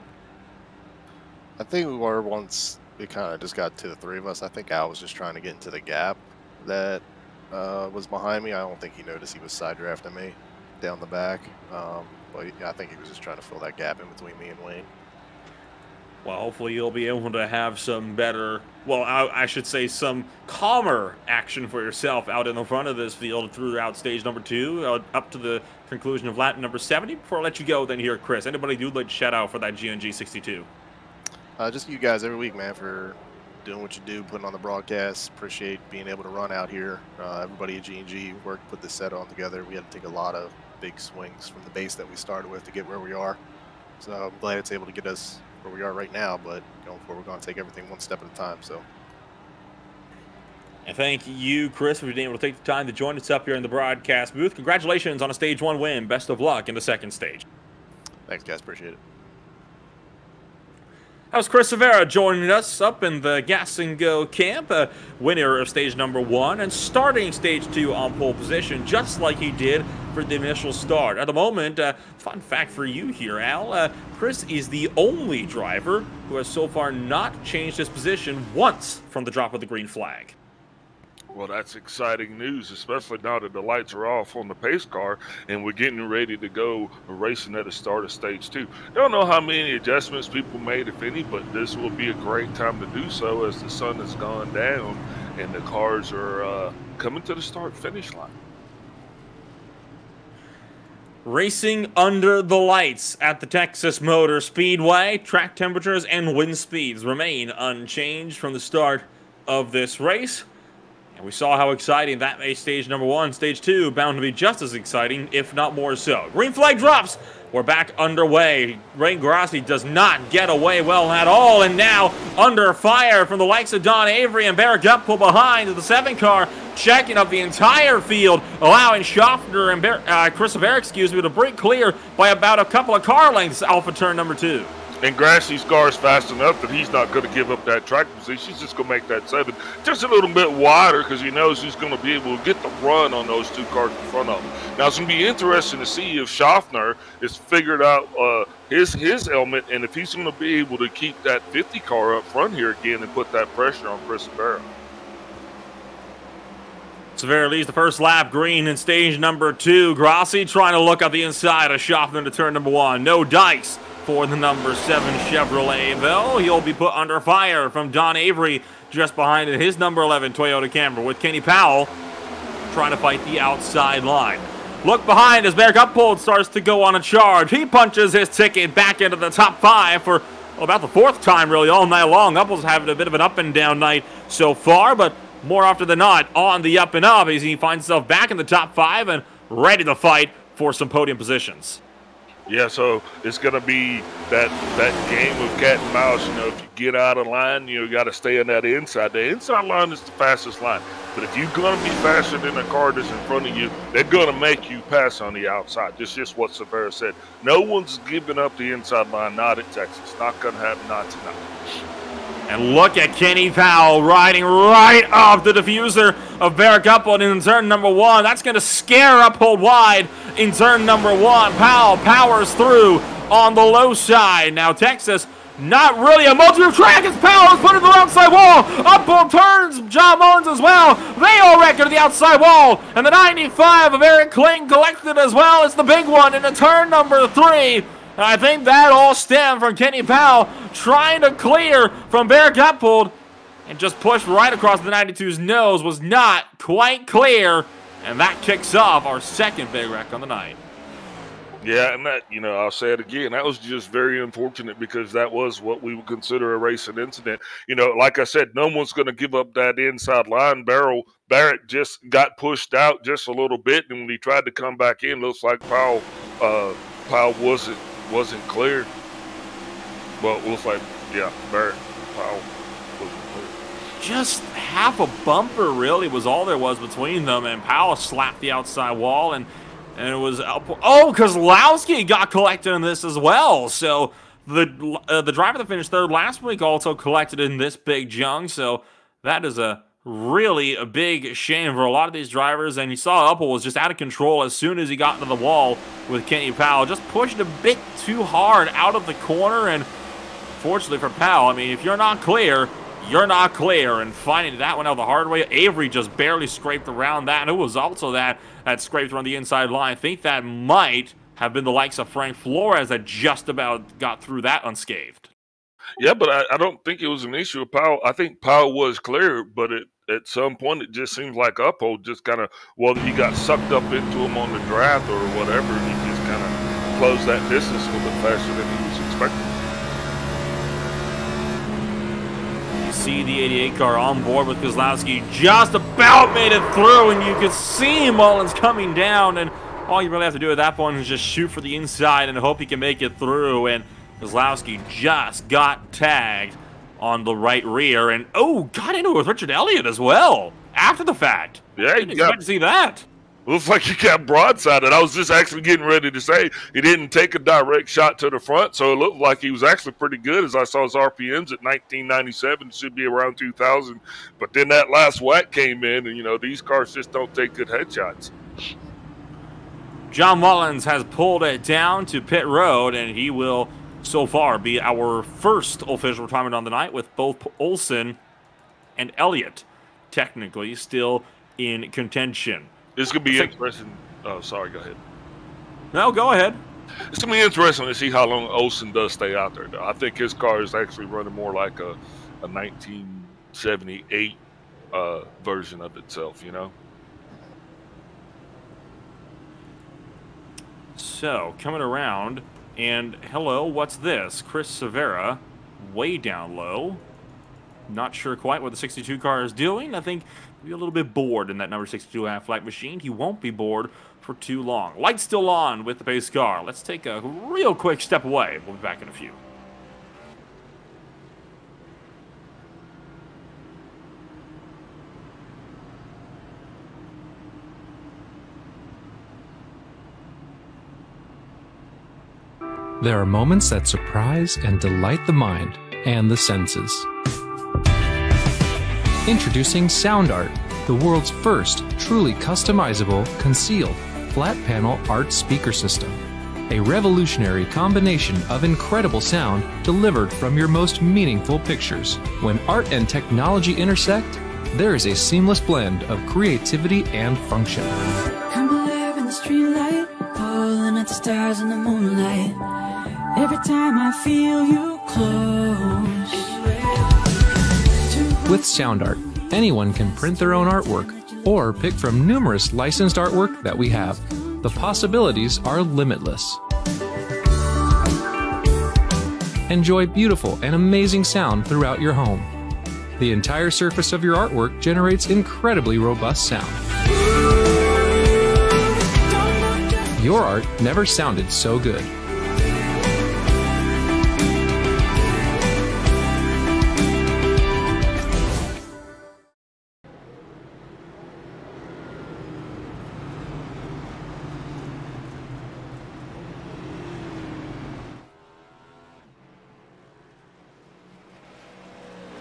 I think we were once it kind of just got to the three of us. I think Al was just trying to get into the gap that was behind me. I don't think he noticed he was side drafting me down the back, but yeah, I think he was just trying to fill that gap in between me and Wayne. Well, hopefully you'll be able to have some better, well, I should say some calmer action for yourself out in the front of this field throughout stage number 2, up to the conclusion of lap number 70. Before I let you go, then here, Chris, anybody you'd like to shout out for that GNG 62? Just you guys every week, man, for doing what you do, putting on the broadcast. Appreciate being able to run out here. Everybody at G&G worked, put this set on together. We had to take a lot of big swings from the base that we started with to get where we are. So I'm glad it's able to get us where we are right now, but going forward, we're going to take everything one step at a time. So. And thank you, Chris, for being able to take the time to join us up here in the broadcast booth. Congratulations on a stage 1 win. Best of luck in the second stage. Thanks, guys. Appreciate it. That was Chris Rivera joining us up in the Gas and Go camp, winner of stage number 1 and starting stage 2 on pole position, just like he did for the initial start. At the moment, fun fact for you here, Al, Chris is the only driver who has so far not changed his position once from the drop of the green flag. Well, that's exciting news, especially now that the lights are off on the pace car and we're getting ready to go racing at the start of stage 2. Don't know how many adjustments people made, if any, but this will be a great time to do so as the sun has gone down and the cars are coming to the start-finish line. Racing under the lights at the Texas Motor Speedway. Track temperatures and wind speeds remain unchanged from the start of this race. And we saw how exciting that made stage number 1. Stage 2 bound to be just as exciting, if not more so. Green flag drops. We're back underway. Ray Grassi does not get away well at all, and now under fire from the likes of Don Avery and Barrett Gutpool behind the 7 car, checking up the entire field, allowing Schaffner and Chris Rivera, to break clear by about a couple of car lengths off of turn number 2. And Grassie's car is fast enough that he's not going to give up that track position. He's just going to make that 7 just a little bit wider because he knows he's going to be able to get the run on those 2 cars in front of him. Now, it's going to be interesting to see if Schaffner has figured out his element and if he's going to be able to keep that 50 car up front here again and put that pressure on Chris Rivera. Rivera leads the first lap green in stage number 2. Grassi trying to look up the inside of Schaffner to turn number 1. No dice for the number 7 Chevrolet, though. He'll be put under fire from Don Avery just behind his number 11 Toyota Camry, with Kenny Powell trying to fight the outside line. Look behind as Barrett Gutpool starts to go on a charge. He punches his ticket back into the top 5 for about the 4th time really all night long. Gutpool's having a bit of an up and down night so far, but more often than not on the up and up as he finds himself back in the top 5 and ready to fight for some podium positions. Yeah, so it's going to be that game of cat and mouse. You know, if you get out of line, you got to stay in that inside. The inside line is the fastest line. But if you're going to be faster than the car that's in front of you, they're going to make you pass on the outside. That's just what Rivera said. No one's giving up the inside line, not at Texas. Not going to happen, not tonight. And look at Kenny Powell riding right off the diffuser of Barrett Gutpool in turn number 1. That's going to scare Uphold wide in turn number 1. Powell powers through on the low side. Now Texas, not really a multi-move track as Powell is put in the outside wall. Uphold turns John Mullins as well. They all record the outside wall. And the 95 of Eric Kling collected as well as the big one into turn number 3. I think that all stemmed from Kenny Powell trying to clear from Barrett Gutpool and just pushed right across the 92's nose. Was not quite clear, and that kicks off our second big wreck on the night. Yeah, and that, I'll say it again, that was just very unfortunate because that was what we would consider a racing incident. Like I said, no one's going to give up that inside line. Barrett just got pushed out just a little bit, and when he tried to come back in, looks like Powell wasn't clear. Well, it looks like, Powell wasn't clear. Just half a bumper really was all there was between them, and Powell slapped the outside wall, and it was Kozlowski got collected in this as well. So the driver that finished third last week also collected in this big junk. So that is a big shame for a lot of these drivers. And you saw Uppel was just out of control as soon as he got into the wall with Kenny Powell. Just pushed a bit too hard out of the corner, and fortunately for Powell, I mean, if you're not clear, you're not clear, and finding that one out the hard way. Avery just barely scraped around that, and it was also that scraped around the inside line. I think that might have been the likes of Frank Flores that just about got through that unscathed. Yeah, but I don't think it was an issue with Powell. I think Powell was clear, but at some point it just seems like Uphold just kind of, whether he got sucked up into him on the draft or whatever, he just kind of closed that distance a little bit faster than he was expecting. See the 88 car on board with Kozlowski, just about made it through, and you could see Mullins coming down, and all you really have to do at that point is just shoot for the inside and hope he can make it through. And Kozlowski just got tagged on the right rear, and got into it with Richard Elliott as well after the fact. Yeah, didn't expect to see that. Looks like he got broadsided. I was just actually getting ready to say he didn't take a direct shot to the front, so it looked like he was actually pretty good. As I saw his RPMs at 1997, should be around 2,000. But then that last whack came in, and these cars just don't take good headshots. John Mullins has pulled it down to pit road, and he will so far be our first official retirement on the night, with both Olsen and Elliott technically still in contention. It's going to be interesting. Oh, sorry, go ahead. No, go ahead. It's going to be interesting to see how long Olsen does stay out there, though. I think his car is actually running more like a 1978 version of itself, So, coming around, and hello, what's this? Chris Severa, way down low. Not sure quite what the 62 car is doing. I think he'll be a little bit bored in that number 62 half-flight machine. He won't be bored for too long. Lights still on with the pace car. Let's take a real quick step away. We'll be back in a few. There are moments that surprise and delight the mind and the senses. Introducing Sound Art, the world's first truly customizable, concealed, flat panel art speaker system. A revolutionary combination of incredible sound delivered from your most meaningful pictures. When art and technology intersect, there is a seamless blend of creativity and function. Come alive in the streetlight, pulling at the stars in the moonlight. Every time I feel you close. With Sound Art, anyone can print their own artwork or pick from numerous licensed artwork that we have. The possibilities are limitless. Enjoy beautiful and amazing sound throughout your home. The entire surface of your artwork generates incredibly robust sound. Your art never sounded so good.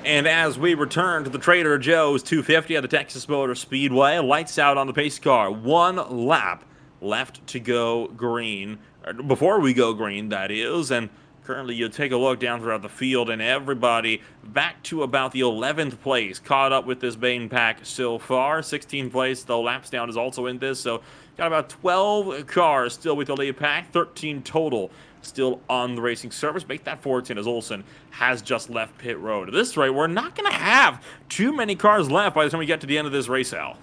And as we return to the Trader Joe's 250 at the Texas Motor Speedway, lights out on the pace car. One lap left to go green, before we go green, that is. And currently you take a look down throughout the field, and everybody back to about the 11th place, caught up with this main pack so far. 16th place, the laps down is also in this, so got about 12 cars still with the lead pack, 13 total still on the racing surface. Make that 14 as Olsen has just left pit road. At this rate, we're not going to have too many cars left by the time we get to the end of this race, Al.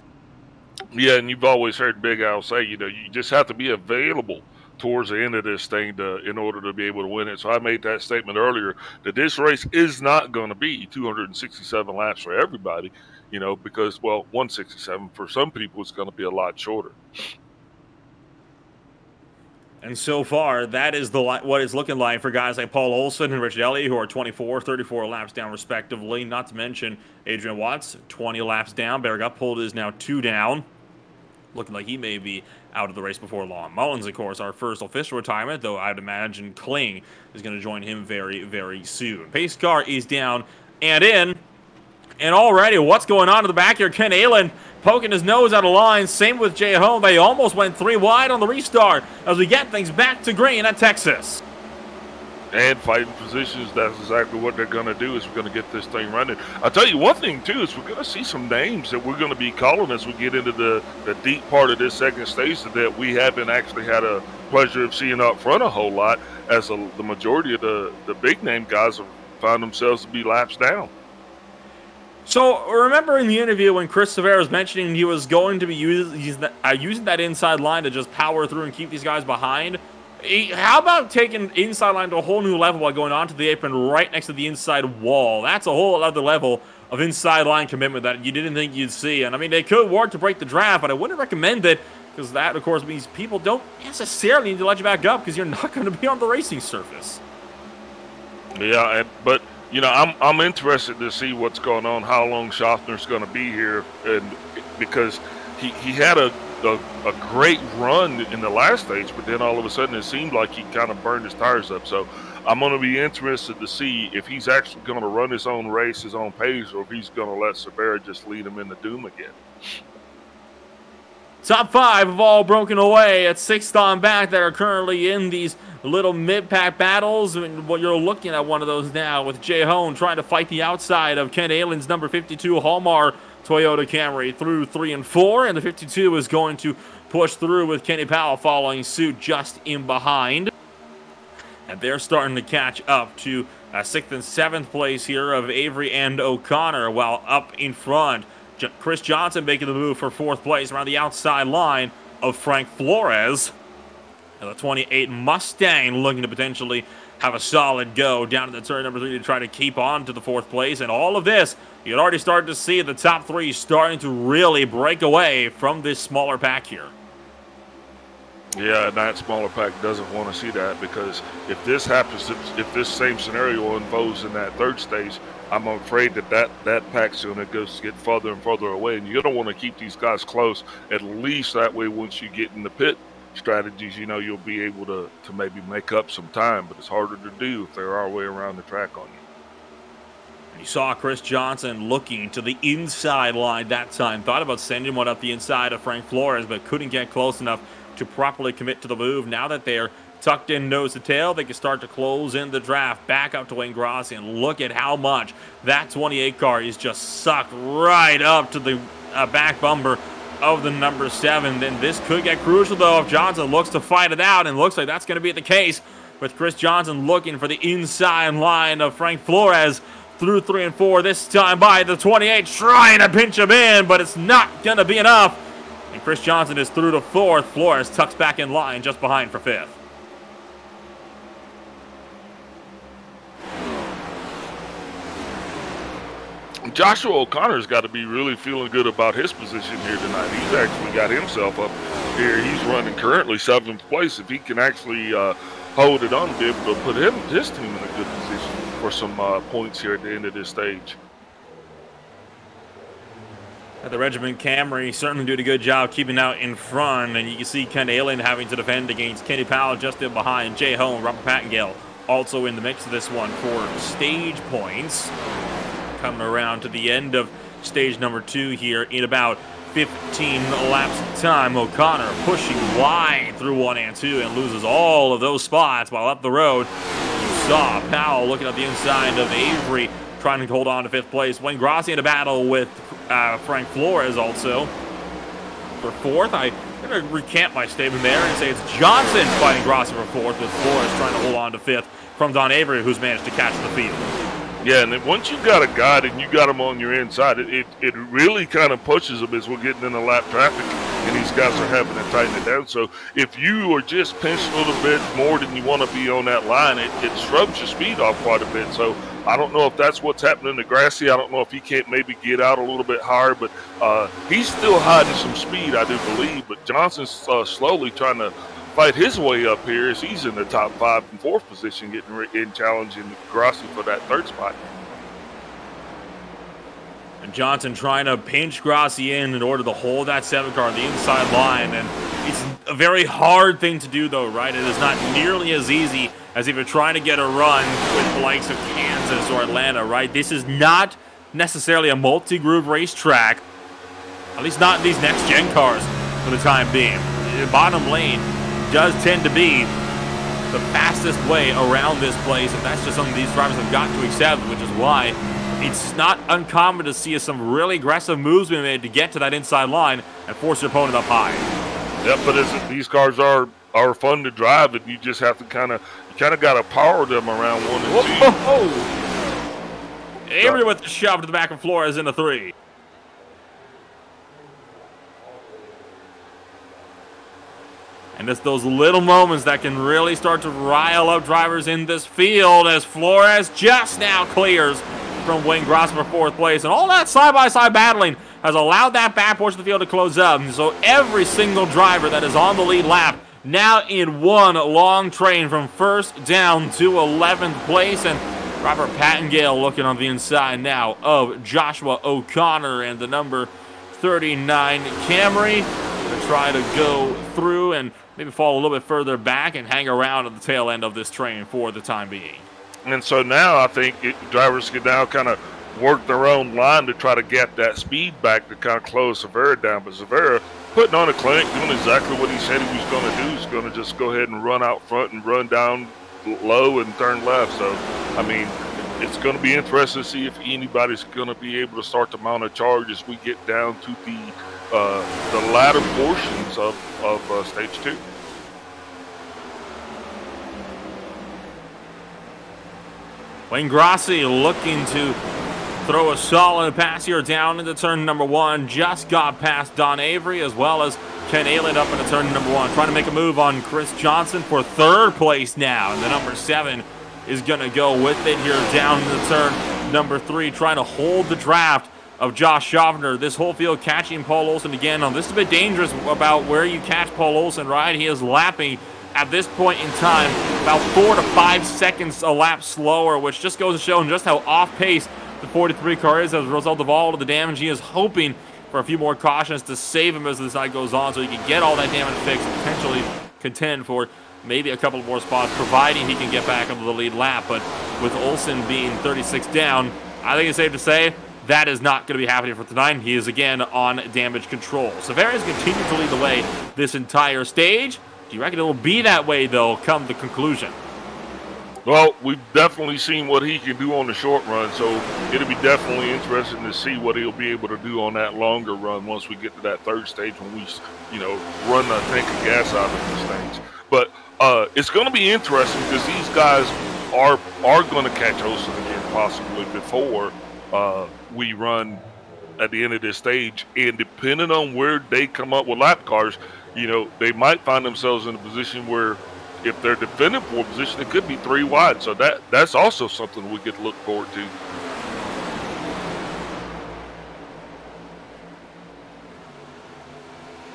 Yeah, and you've always heard Big Al say, you just have to be available towards the end of this thing in order to be able to win it. So I made that statement earlier that this race is not going to be 267 laps for everybody, you know, because, well, 167 for some people it's going to be a lot shorter. And so far, that is what it's looking like for guys like Paul Olson and Richard Elliott, who are 24, 34 laps down respectively. Not to mention Adrian Watts, 20 laps down. Barry Gutpold is now 2 down. Looking like he may be out of the race before long. Mullins, of course, our first official retirement, though I'd imagine Kling is going to join him very, very soon. Pace car is down and in. And already, what's going on in the back here? Ken Allen poking his nose out of line. Same with Jay Home. They almost went 3 wide on the restart as we get things back to green at Texas. And fighting positions, that's exactly what they're going to do, is we're going to get this thing running. I'll tell you one thing, too, is we're going to see some names that we're going to be calling as we get into the deep part of this second stage that we haven't actually had a pleasure of seeing up front a whole lot, as the majority of the big-name guys have found themselves to be laps down. So, remember in the interview when Chris Severa was mentioning he was going to be using that inside line to just power through and keep these guys behind? How about taking inside line to a whole new level by going onto the apron right next to the inside wall? That's a whole other level of inside line commitment that you didn't think you'd see. And, I mean, they could work to break the draft, but I wouldn't recommend it because that, of course, means people don't necessarily need to let you back up because you're not going to be on the racing surface. Yeah, but... you know, I'm interested to see what's going on, how long Schaffner's going to be here, and because he had a great run in the last stage, but then all of a sudden it seemed like he kind of burned his tires up. So I'm going to be interested to see if he's actually going to run his own race, his own pace, or if he's going to let Severa just lead him into doom again. Top 5 have all broken away at 6th on back that are currently in these little mid-pack battles. And well, you're looking at one of those now with Jay Hone trying to fight the outside of Ken Aylen's number 52 Hallmark Toyota Camry through 3 and 4. And the 52 is going to push through with Kenny Powell following suit just in behind. And they're starting to catch up to 6th and 7th place here of Avery and O'Connor, while up in front, Chris Johnson making the move for 4th place around the outside line of Frank Flores. And the 28 Mustang looking to potentially have a solid go down to the turn number 3 to try to keep on to the 4th place. And all of this, you had already started to see the top 3 starting to really break away from this smaller pack here. Yeah, and that smaller pack doesn't want to see that, because if this happens, if this same scenario unfolds in that 3rd stage, I'm afraid that pack's going to get further and further away, and you don't want to keep these guys close. At least that way, once you get in the pit strategies, you know, you'll be able to maybe make up some time, but it's harder to do if they're our way around the track on you. You saw Chris Johnson looking to the inside line that time. Thought about sending one up the inside of Frank Flores, but couldn't get close enough to properly commit to the move. Now that they're tucked in nose to tail, they can start to close in the draft back up to Wayne Grossi, and look at how much that 28 car is just sucked right up to the back bumper of the number 7. Then this could get crucial, though, if Johnson looks to fight it out, and looks like that's going to be the case with Chris Johnson looking for the inside line of Frank Flores through 3 and 4, this time by the 28, trying to pinch him in, but it's not going to be enough. And Chris Johnson is through to 4th. Flores tucks back in line just behind for 5th. Joshua O'Connor's got to be really feeling good about his position here tonight. He's actually got himself up here. He's running currently 7th place. If he can actually hold it on, be able to put his team in a good position for some points here at the end of this stage. The Regiment Camry certainly doing a good job keeping out in front, and you can see Ken Aylen having to defend against Kenny Powell just in behind. Jay Hone, Robert Pattengale also in the mix of this one for stage points. Coming around to the end of stage number 2 here in about 15 laps of time. O'Connor pushing wide through 1 and 2 and loses all of those spots while up the road. You saw Powell looking at the inside of Avery trying to hold on to 5th place. Wayne Grossi in a battle with Frank Flores also for 4th. I'm going to recant my statement there and say it's Johnson fighting Grossi for 4th, with Flores trying to hold on to 5th from Don Avery, who's managed to catch the field. Yeah, and then once you've got a guide and you got him on your inside, it really kind of pushes him as we're getting in the lap traffic and these guys are having to tighten it down. So if you are just pinched a little bit more than you want to be on that line, it shrubs your speed off quite a bit. So I don't know if that's what's happening to Grassy. I don't know if he can't maybe get out a little bit higher, but he's still hiding some speed, I do believe. But Johnson's slowly trying to fight his way up here as he's in the top 5 and 4th position, getting in challenging Grassy for that 3rd spot. And Johnson trying to pinch Grassy in order to hold that 7 car on the inside line. And it's a very hard thing to do, though, right? It is not nearly as easy as if you're trying to get a run with the likes of Kansas or Atlanta, right? This is not necessarily a multi-groove racetrack, at least not in these next-gen cars for the time being. The bottom lane does tend to be the fastest way around this place, and that's just something these drivers have got to accept, which is why it's not uncommon to see some really aggressive moves being made to get to that inside line and force your opponent up high. Yep, but these cars are fun to drive, and you just have to kind of got to power them around 1 and 2. Avery with the shove to the back of Flores in a 3. And it's those little moments that can really start to rile up drivers in this field as Flores just now clears from Wayne Grosser for 4th place. And all that side-by-side battling has allowed that back portion of the field to close up. And so every single driver that is on the lead lap now in one long train from 1st down to 11th place. And Robert Pattengale looking on the inside now of Joshua O'Connor and the number 39 Camry to try to go through and maybe fall a little bit further back and hang around at the tail end of this train for the time being. And so now I think drivers can now kind of work their own line to try to get that speed back to kind of close Severa down. But Severa putting on a clinic, doing exactly what he said he was going to do. He's going to just go ahead and run out front and run down low and turn left. So, I mean, it's going to be interesting to see if anybody's going to be able to start to mount a charge as we get down to the latter portions of stage 2. Wayne Grossi looking to throw a solid pass here down into turn number 1. Just got past Don Avery as well as Ken Ayland up into turn number 1. Trying to make a move on Chris Johnson for 3rd place now. And the number 7 is going to go with it here down into turn number 3. Trying to hold the draft of Josh Schaffner. This whole field catching Paul Olsen again. Now, this is a bit dangerous about where you catch Paul Olsen, right? He is lapping at this point in time about 4 to 5 seconds a lap slower, which just goes to show just how off pace the 43 car is as a result of all of the damage. He is hoping for a few more cautions to save him as this night goes on so he can get all that damage fixed and potentially contend for maybe a couple more spots, providing he can get back into the lead lap. But with Olsen being 36 down, I think it's safe to say that is not going to be happening for tonight. He is again on damage control. Severa's continued to lead the way this entire stage. Do you reckon it'll be that way, though, come the conclusion? Well, we've definitely seen what he can do on the short run, so it'll be definitely interesting to see what he'll be able to do on that longer run once we get to that 3rd stage when we, run a tank of gas out of these things. But it's going to be interesting because these guys are going to catch Olsen again possibly before we run at the end of this stage. And depending on where they come up with lap cars, they might find themselves in a position where if they're defending for a position, it could be 3 wide. So that's also something we get to look forward to.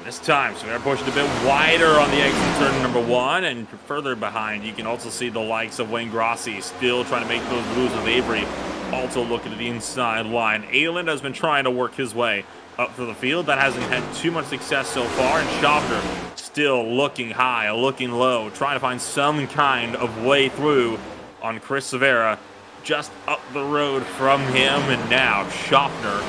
This time, so they're pushing a bit wider on the exit turn number 1, and further behind, you can also see the likes of Wayne Grossi still trying to make those moves with Avery, also looking at the inside line. Ayland has been trying to work his way up for the field. That hasn't had too much success so far, and Schaffner still looking high, looking low, trying to find some kind of way through on Chris Severa just up the road from him. And now Schaffner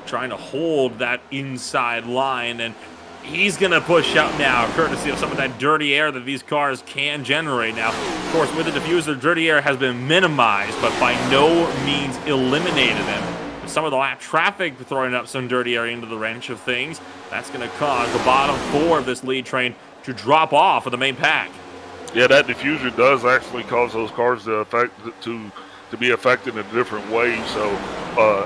trying to hold that inside line, and he's going to push up now, courtesy of some of that dirty air that these cars can generate. Now, of course, with the diffuser, dirty air has been minimized, but by no means eliminated them. Some of the lap traffic throwing up some dirty air into the wrench of things. That's going to cause the bottom 4 of this lead train to drop off of the main pack. Yeah, that diffuser does actually cause those cars to be affected in a different way. So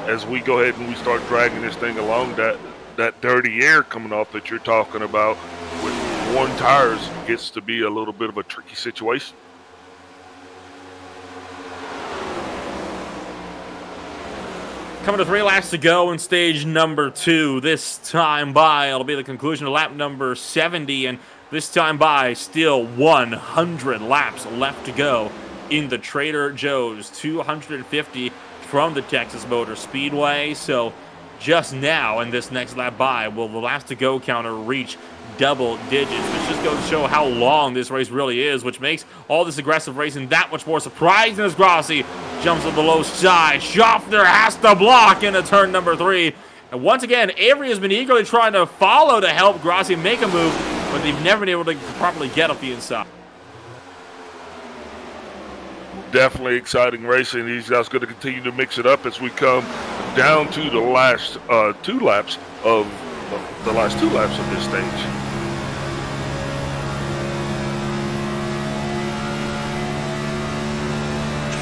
as we go ahead and we start dragging this thing along, that that dirty air coming off that you're talking about with worn tires gets to be a little bit of a tricky situation. Coming to 3 laps to go in stage number 2. This time by, it'll be the conclusion of lap number 70, and this time by, still 100 laps left to go in the Trader Joe's. 250 from the Texas Motor Speedway. So just now in this next lap by, will the laps to go counter reach double digits, which just goes to show how long this race really is, which makes all this aggressive racing that much more surprising as Grossi jumps on the low side. Schaffner has to block into turn number 3. And once again, Avery has been eagerly trying to follow to help Grossi make a move, but they've never been able to properly get up the inside. Definitely exciting racing. These guys going to continue to mix it up as we come down to the last 2 laps of this stage.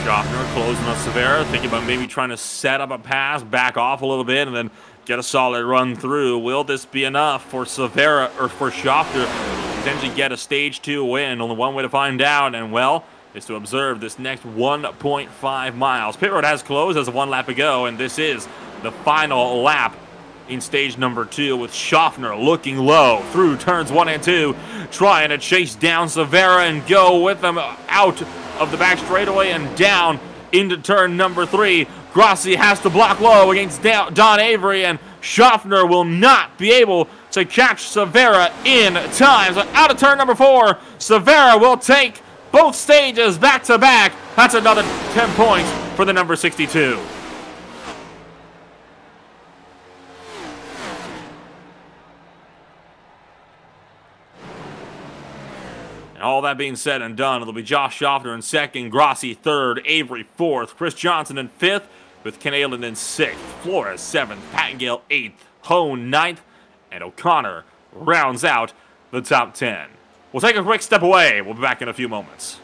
Schaffner closing on Severa, thinking about maybe trying to set up a pass, back off a little bit, and then get a solid run through. Will this be enough for Severa or for Schaffner to potentially get a stage 2 win? Only one way to find out, and well, is to observe this next 1.5 miles. Pit road has closed as of 1 lap ago, and this is the final lap in stage number 2, with Schaffner looking low through turns 1 and 2, trying to chase down Severa and go with them out of the back straightaway and down into turn number 3. Grossi has to block low against Don Avery, and Schaffner will not be able to catch Severa in time. So out of turn number 4, Severa will take both stages back to back. That's another 10 points for the number 62. All that being said and done, it'll be Josh Schaffner in 2nd, Grossi 3rd, Avery 4th, Chris Johnson in 5th, with Ken Ayland in 6th, Flores 7th, Pattengale 8th, Hone 9th, and O'Connor rounds out the top 10. We'll take a quick step away. We'll be back in a few moments.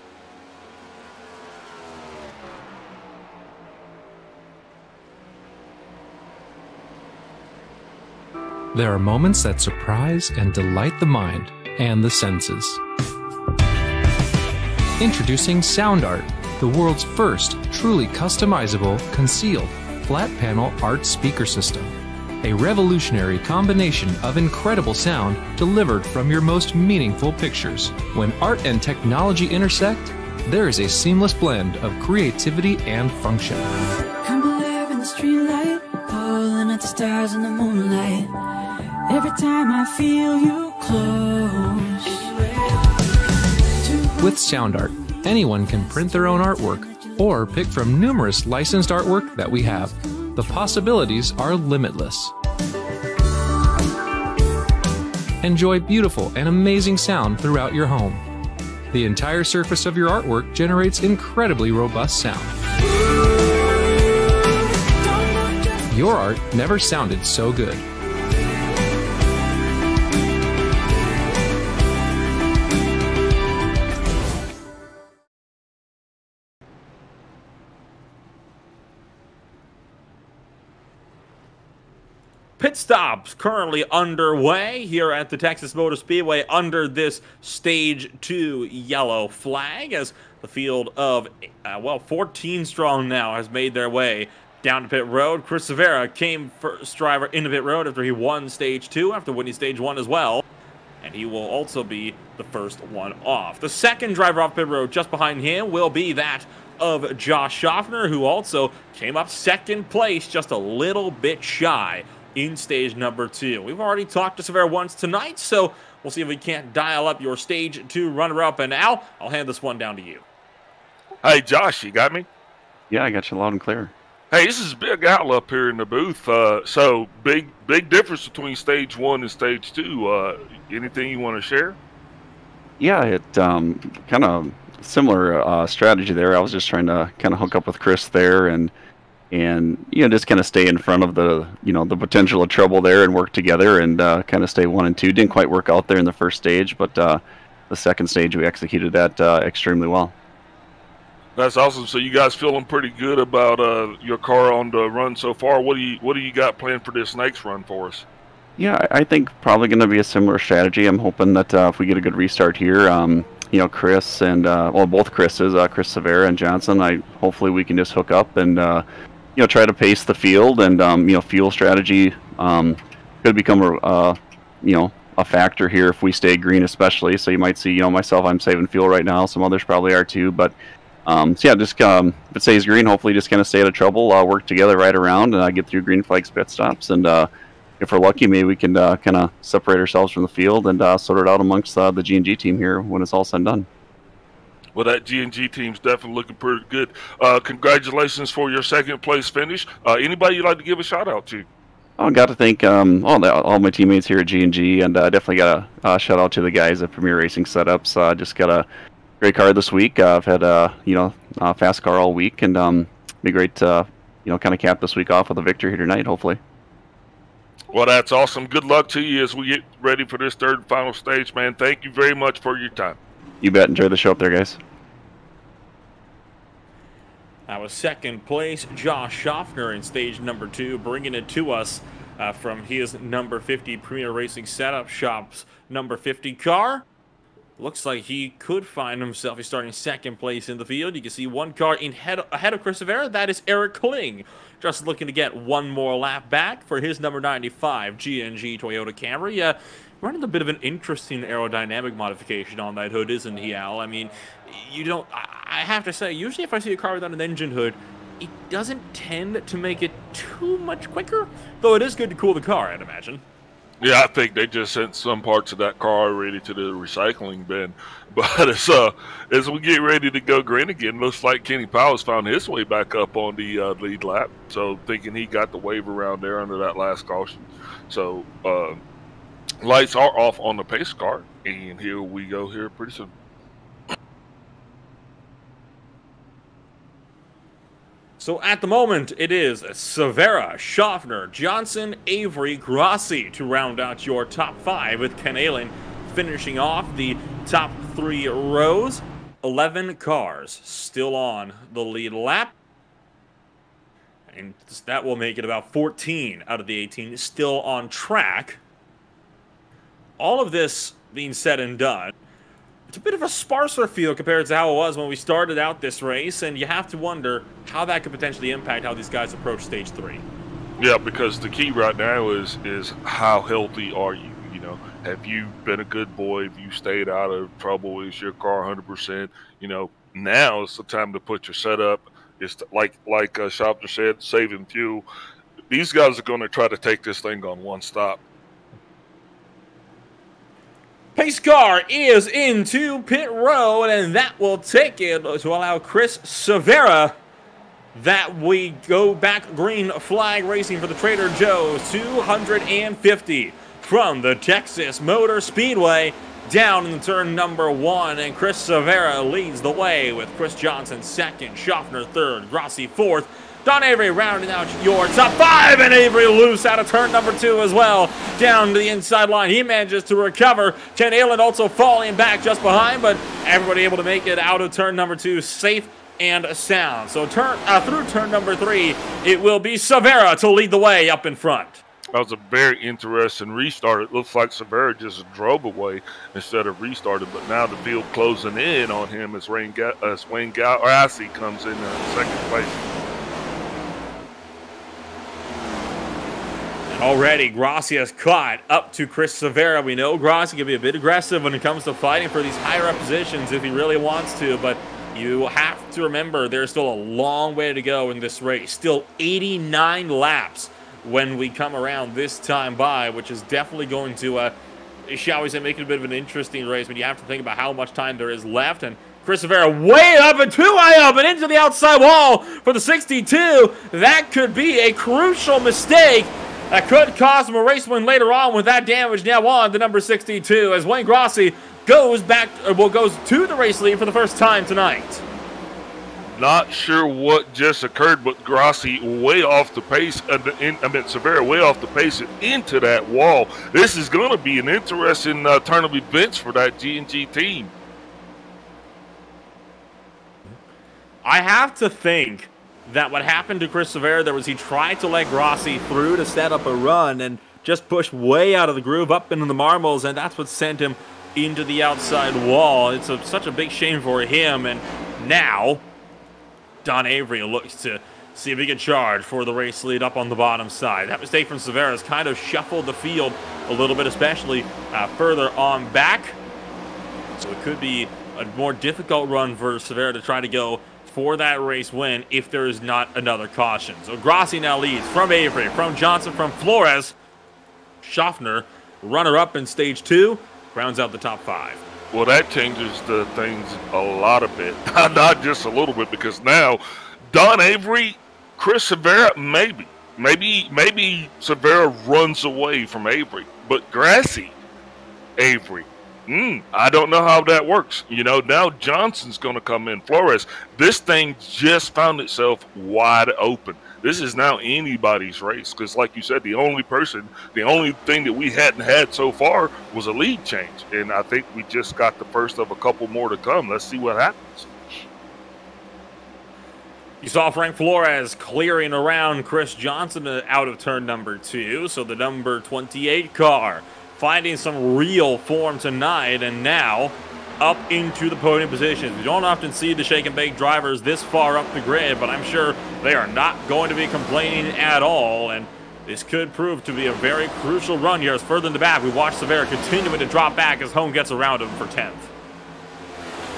There are moments that surprise and delight the mind and the senses. Introducing SoundArt, the world's first truly customizable, concealed, flat panel art speaker system. A revolutionary combination of incredible sound delivered from your most meaningful pictures. When art and technology intersect, there is a seamless blend of creativity and function. Come alive in the streetlight, pulling at the stars in the moonlight. Every time I feel you close. With SoundArt, anyone can print their own artwork or pick from numerous licensed artwork that we have. The possibilities are limitless. Enjoy beautiful and amazing sound throughout your home. The entire surface of your artwork generates incredibly robust sound. Your art never sounded so good. Pit stops currently underway here at the Texas Motor Speedway under this Stage 2 yellow flag, as the field of, 14 strong now has made their way down to pit road. Chris Severa came first driver into pit road after he won Stage 2, after winning Stage 1 as well, and he will also be the first one off. The second driver off pit road just behind him will be that of Josh Schaffner, who also came up 2nd place, just a little bit shy in stage number 2. We've already talked to Severa once tonight, so we'll see if we can't dial up your stage 2 runner-up. And Al, I'll hand this one down to you. Hey, Josh, you got me? Yeah, I got you loud and clear. Hey, this is Big Al up here in the booth. So big difference between stage 1 and stage 2. Anything you want to share? Yeah, it kind of similar strategy there. I was just trying to kind of hook up with Chris there and just kind of stay in front of the the potential of trouble there and work together and kind of stay 1 and 2. Didn't quite work out there in the first stage, but the second stage we executed that extremely well. That's awesome. So you guys feeling pretty good about your car on the run so far? What do you got planned for this next run for us? Yeah, I think probably going to be a similar strategy. I'm hoping that if we get a good restart here, you know, Chris and well, both Chris's, Chris Severa and Johnson, hopefully we can just hook up and you know, try to pace the field, and you know, fuel strategy could become you know, a factor here if we stay green, especially. So you might see, you know, myself, I'm saving fuel right now. Some others probably are too, but so yeah, just if it stays green, hopefully just kind of stay out of trouble, work together right around, and get through green flags, pit stops, and if we're lucky, maybe we can kind of separate ourselves from the field and sort it out amongst the G&G team here when it's all said and done. Well, that G&G team's definitely looking pretty good. Congratulations for your second place finish. Anybody you'd like to give a shout out to? I got to thank all my teammates here at G&G, and definitely got a shout out to the guys at Premier Racing Setups. Just got a great car this week. I've had you know, a fast car all week, and be great to you know, kind of cap this week off with a victory here tonight, hopefully. Well, that's awesome. Good luck to you as we get ready for this third and final stage, man. Thank you very much for your time. You bet. Enjoy the show up there, guys. That was second place, Josh Schaffner in stage number 2, bringing it to us from his number 50 Premier Racing Setup Shop's number 50 car. Looks like he could find himself. He's starting second place in the field. You can see one car ahead of Chris Severa. That is Eric Kling. Just looking to get one more lap back for his number 95 G&G Toyota Camry. Running a bit of an interesting aerodynamic modification on that hood, isn't he, Al? I mean, you don't... I have to say, usually if I see a car without an engine hood, it doesn't tend to make it too much quicker. Though it is good to cool the car, I'd imagine. Yeah, I think they just sent some parts of that car already to the recycling bin. But as we get ready to go green again, looks like Kenny Powell's found his way back up on the lead lap. So thinking he got the wave around there under that last caution. So lights are off on the pace car, and here we go here pretty soon. So at the moment, it is Severa, Schaffner, Johnson, Avery, Grossi to round out your top 5, with Ken Allen finishing off the top 3 rows. 11 cars still on the lead lap. And that will make it about 14 out of the 18 still on track. All of this being said and done, it's a bit of a sparser field compared to how it was when we started out this race, and you have to wonder how that could potentially impact how these guys approach stage 3. Yeah, because the key right now is how healthy are you? You know, have you been a good boy? Have you stayed out of trouble? Is your car 100%? You know, now is the time to put your setup. It's like Shopper said, saving fuel. These guys are going to try to take this thing on one stop. Pace car is into pit road, and that will take it to allow Chris Severa that we go back green flag racing for the Trader Joe's 250 from the Texas Motor Speedway down in turn number 1, and Chris Severa leads the way with Chris Johnson second, Schaffner third, Grossi fourth. Don Avery rounding out your top 5, and Avery loose out of turn number 2 as well. Down to the inside line, he manages to recover. Ken Allen also falling back just behind, but everybody able to make it out of turn number 2 safe and sound. So through turn number 3, it will be Severa to lead the way up in front. That was a very interesting restart. It looks like Severa just drove away instead of restarted, but now the field closing in on him as Wayne Gassi comes in second place. Already, Grossi has caught up to Chris Severa. We know Grossi can be a bit aggressive when it comes to fighting for these higher up positions if he really wants to, but you have to remember there's still a long way to go in this race. Still 89 laps when we come around this time by, which is definitely going to, shall we say, make it a bit of an interesting race, but you have to think about how much time there is left. And Chris Severa way up and too high up and into the outside wall for the 62. That could be a crucial mistake. That could cost him a race win later on with that damage now on the number 62 as Wayne Grossi goes to the race lead for the first time tonight. Not sure what just occurred, but Grossi way off the pace, Severa way off the pace and into that wall. This is going to be an interesting turn of events for that G&G team. I have to think that what happened to Chris Severa there was he tried to let Grossi through to set up a run, and just pushed way out of the groove, up into the marbles, and that's what sent him into the outside wall. It's such a big shame for him, and now Don Avery looks to see if he can charge for the race lead up on the bottom side. That mistake from Severa has kind of shuffled the field a little bit, especially further on back. So it could be a more difficult run for Severa to try to go for that race win if there is not another caution. So Grassi now leads from Avery, from Johnson, from Flores. Schaffner, runner-up in stage 2, rounds out the top 5. Well, that changes the things a lot a bit. Not just a little bit, because now Don Avery, Chris Severa, maybe Severa runs away from Avery, but Grassi, Avery, I don't know how that works. You know, now Johnson's going to come in. Flores, this thing just found itself wide open. This is now anybody's race, because like you said, the only thing that we hadn't had so far was a lead change, and I think we just got the first of a couple more to come. Let's see what happens. You saw Frank Flores clearing around Chris Johnson out of turn number 2. So the number 28 car finding some real form tonight, and now up into the podium positions. We don't often see the shake and bake drivers this far up the grid, but I'm sure they are not going to be complaining at all. And this could prove to be a very crucial run here. As further in the back, we watch Severa continuing to drop back as Hone gets around him for 10th.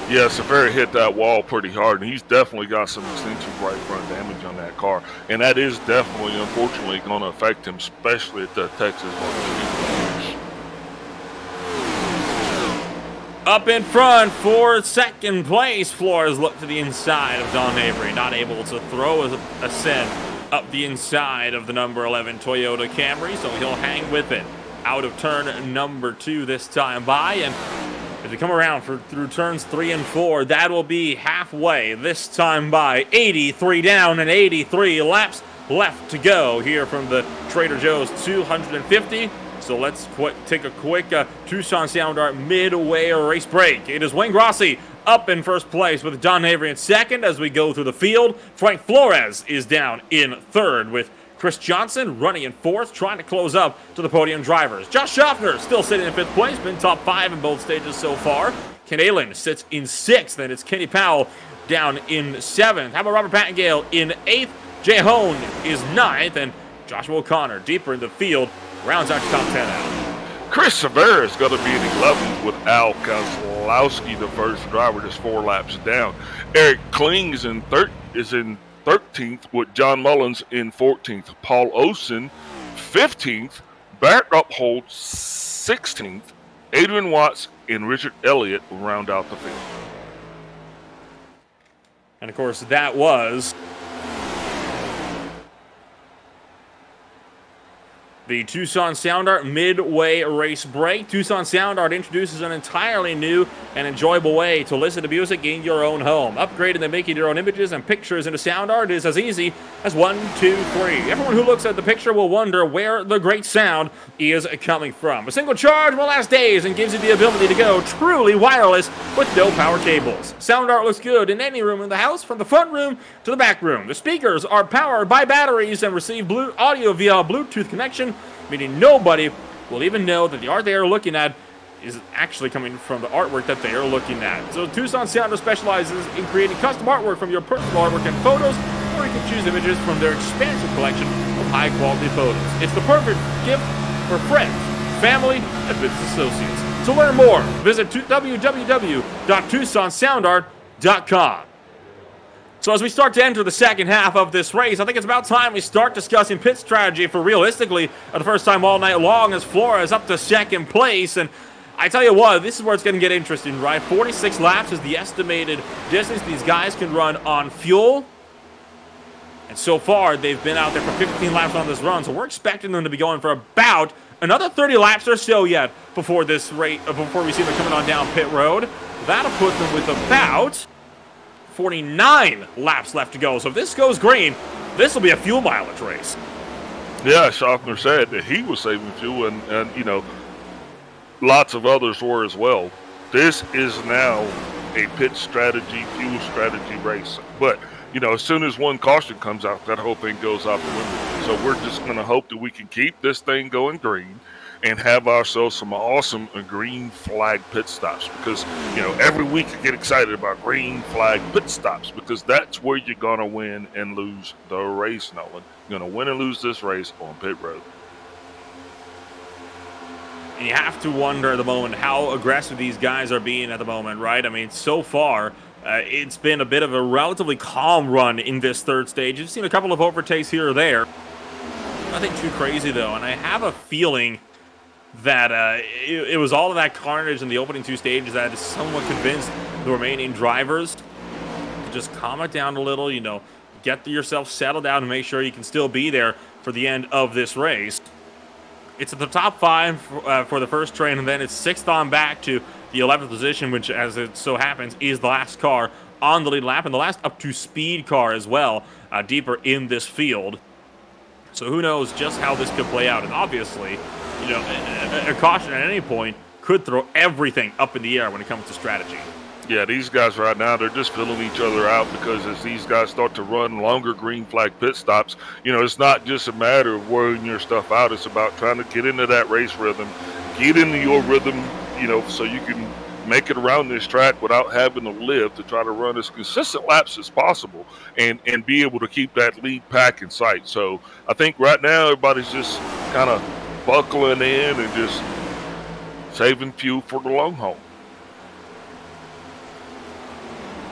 Yeah, Severa hit that wall pretty hard, and he's definitely got some extensive right front damage on that car. And that is definitely, unfortunately, going to affect him, especially at the Texas one. Up in front for second place, Flores looked to the inside of Don Avery, not able to throw a ascent up the inside of the number 11 Toyota Camry, so he'll hang with it out of turn number 2 this time by. And if you come around through turns 3 and 4, that will be halfway this time by. 83 down and 83 laps left to go here from the Trader Joe's 250. So let's take a quick Tucson Sound Art midway race break. It is Wayne Grassi up in first place with Don Avery in second as we go through the field. Frank Flores is down in third with Chris Johnson running in fourth, trying to close up to the podium drivers. Josh Schaffner still sitting in 5th place, been top 5 in both stages so far. Ken Allen sits in 6th, and it's Kenny Powell down in 7th. How about Robert Pattengale in 8th? Jay Hone is 9th, and Joshua O'Connor deeper in the field rounds out to top 10 out. Chris Severa is going to be in 11th with Al Kozlowski, the first driver, just 4 laps down. Eric Kling is in 13th with John Mullins in 14th. Paul Olsen, 15th. Barrett Uphold, 16th. Adrian Watts and Richard Elliott round out the field. And, of course, that was the Tucson Sound Art midway race break. Tucson Sound Art introduces an entirely new and enjoyable way to listen to music in your own home. Upgrading and making your own images and pictures into sound art is as easy as 1, 2, 3. Everyone who looks at the picture will wonder where the great sound is coming from. A single charge will last days and gives you the ability to go truly wireless with no power cables. Sound art looks good in any room in the house, from the front room to the back room. The speakers are powered by batteries and receive audio via Bluetooth connection, meaning nobody will even know that the art they are looking at is actually coming from the artwork that they are looking at. So Tucson Sound Art specializes in creating custom artwork from your personal artwork and photos, or you can choose images from their expansive collection of high-quality photos. It's the perfect gift for friends, family, and business associates. To learn more, visit www.tucsonsoundart.com. So as we start to enter the second half of this race, I think it's about time we start discussing pit strategy for realistically the first time all night long, as Flores up to second place. And I tell you what, this is where it's going to get interesting, right? 46 laps is the estimated distance these guys can run on fuel. And so far, they've been out there for 15 laps on this run, so we're expecting them to be going for about another 30 laps or so yet before this rate, before we see them coming on down pit road. That'll put them with about 49 laps left to go. So if this goes green, this will be a fuel mileage race. Yeah, Schaffner said that he was saving fuel, and you know, lots of others were as well. This is now a pit strategy, fuel strategy race. But as soon as one caution comes out, that whole thing goes out the window. So we're just going to hope that we can keep this thing going green and have ourselves some awesome green flag pit stops, because every week I get excited about green flag pit stops, because that's where you're going to win and lose the race, Nolan. You're going to win and lose this race on pit road. And you have to wonder at the moment how aggressive these guys are being at the moment, right? I mean, so far, it's been a bit of a relatively calm run in this third stage. You've seen a couple of overtakes here or there. Nothing too crazy, though, and I have a feeling that it was all of that carnage in the opening two stages that has somewhat convinced the remaining drivers to just calm it down a little, get yourself settled down and make sure you can still be there for the end of this race. It's at the top 5 for the first train, and then it's 6th on back to the 11th position, which, as it so happens, is the last car on the lead lap, and the last up-to-speed car as well, deeper in this field. So who knows just how this could play out, and obviously, a caution at any point could throw everything up in the air when it comes to strategy. Yeah, these guys right now, they're just filling each other out, because as these guys start to run longer green flag pit stops, it's not just a matter of wearing your stuff out. It's about trying to get into that race rhythm, get into your rhythm, so you can make it around this track without having to live, to try to run as consistent laps as possible and be able to keep that lead pack in sight. So I think right now everybody's just kind of buckling in and just saving fuel for the long haul.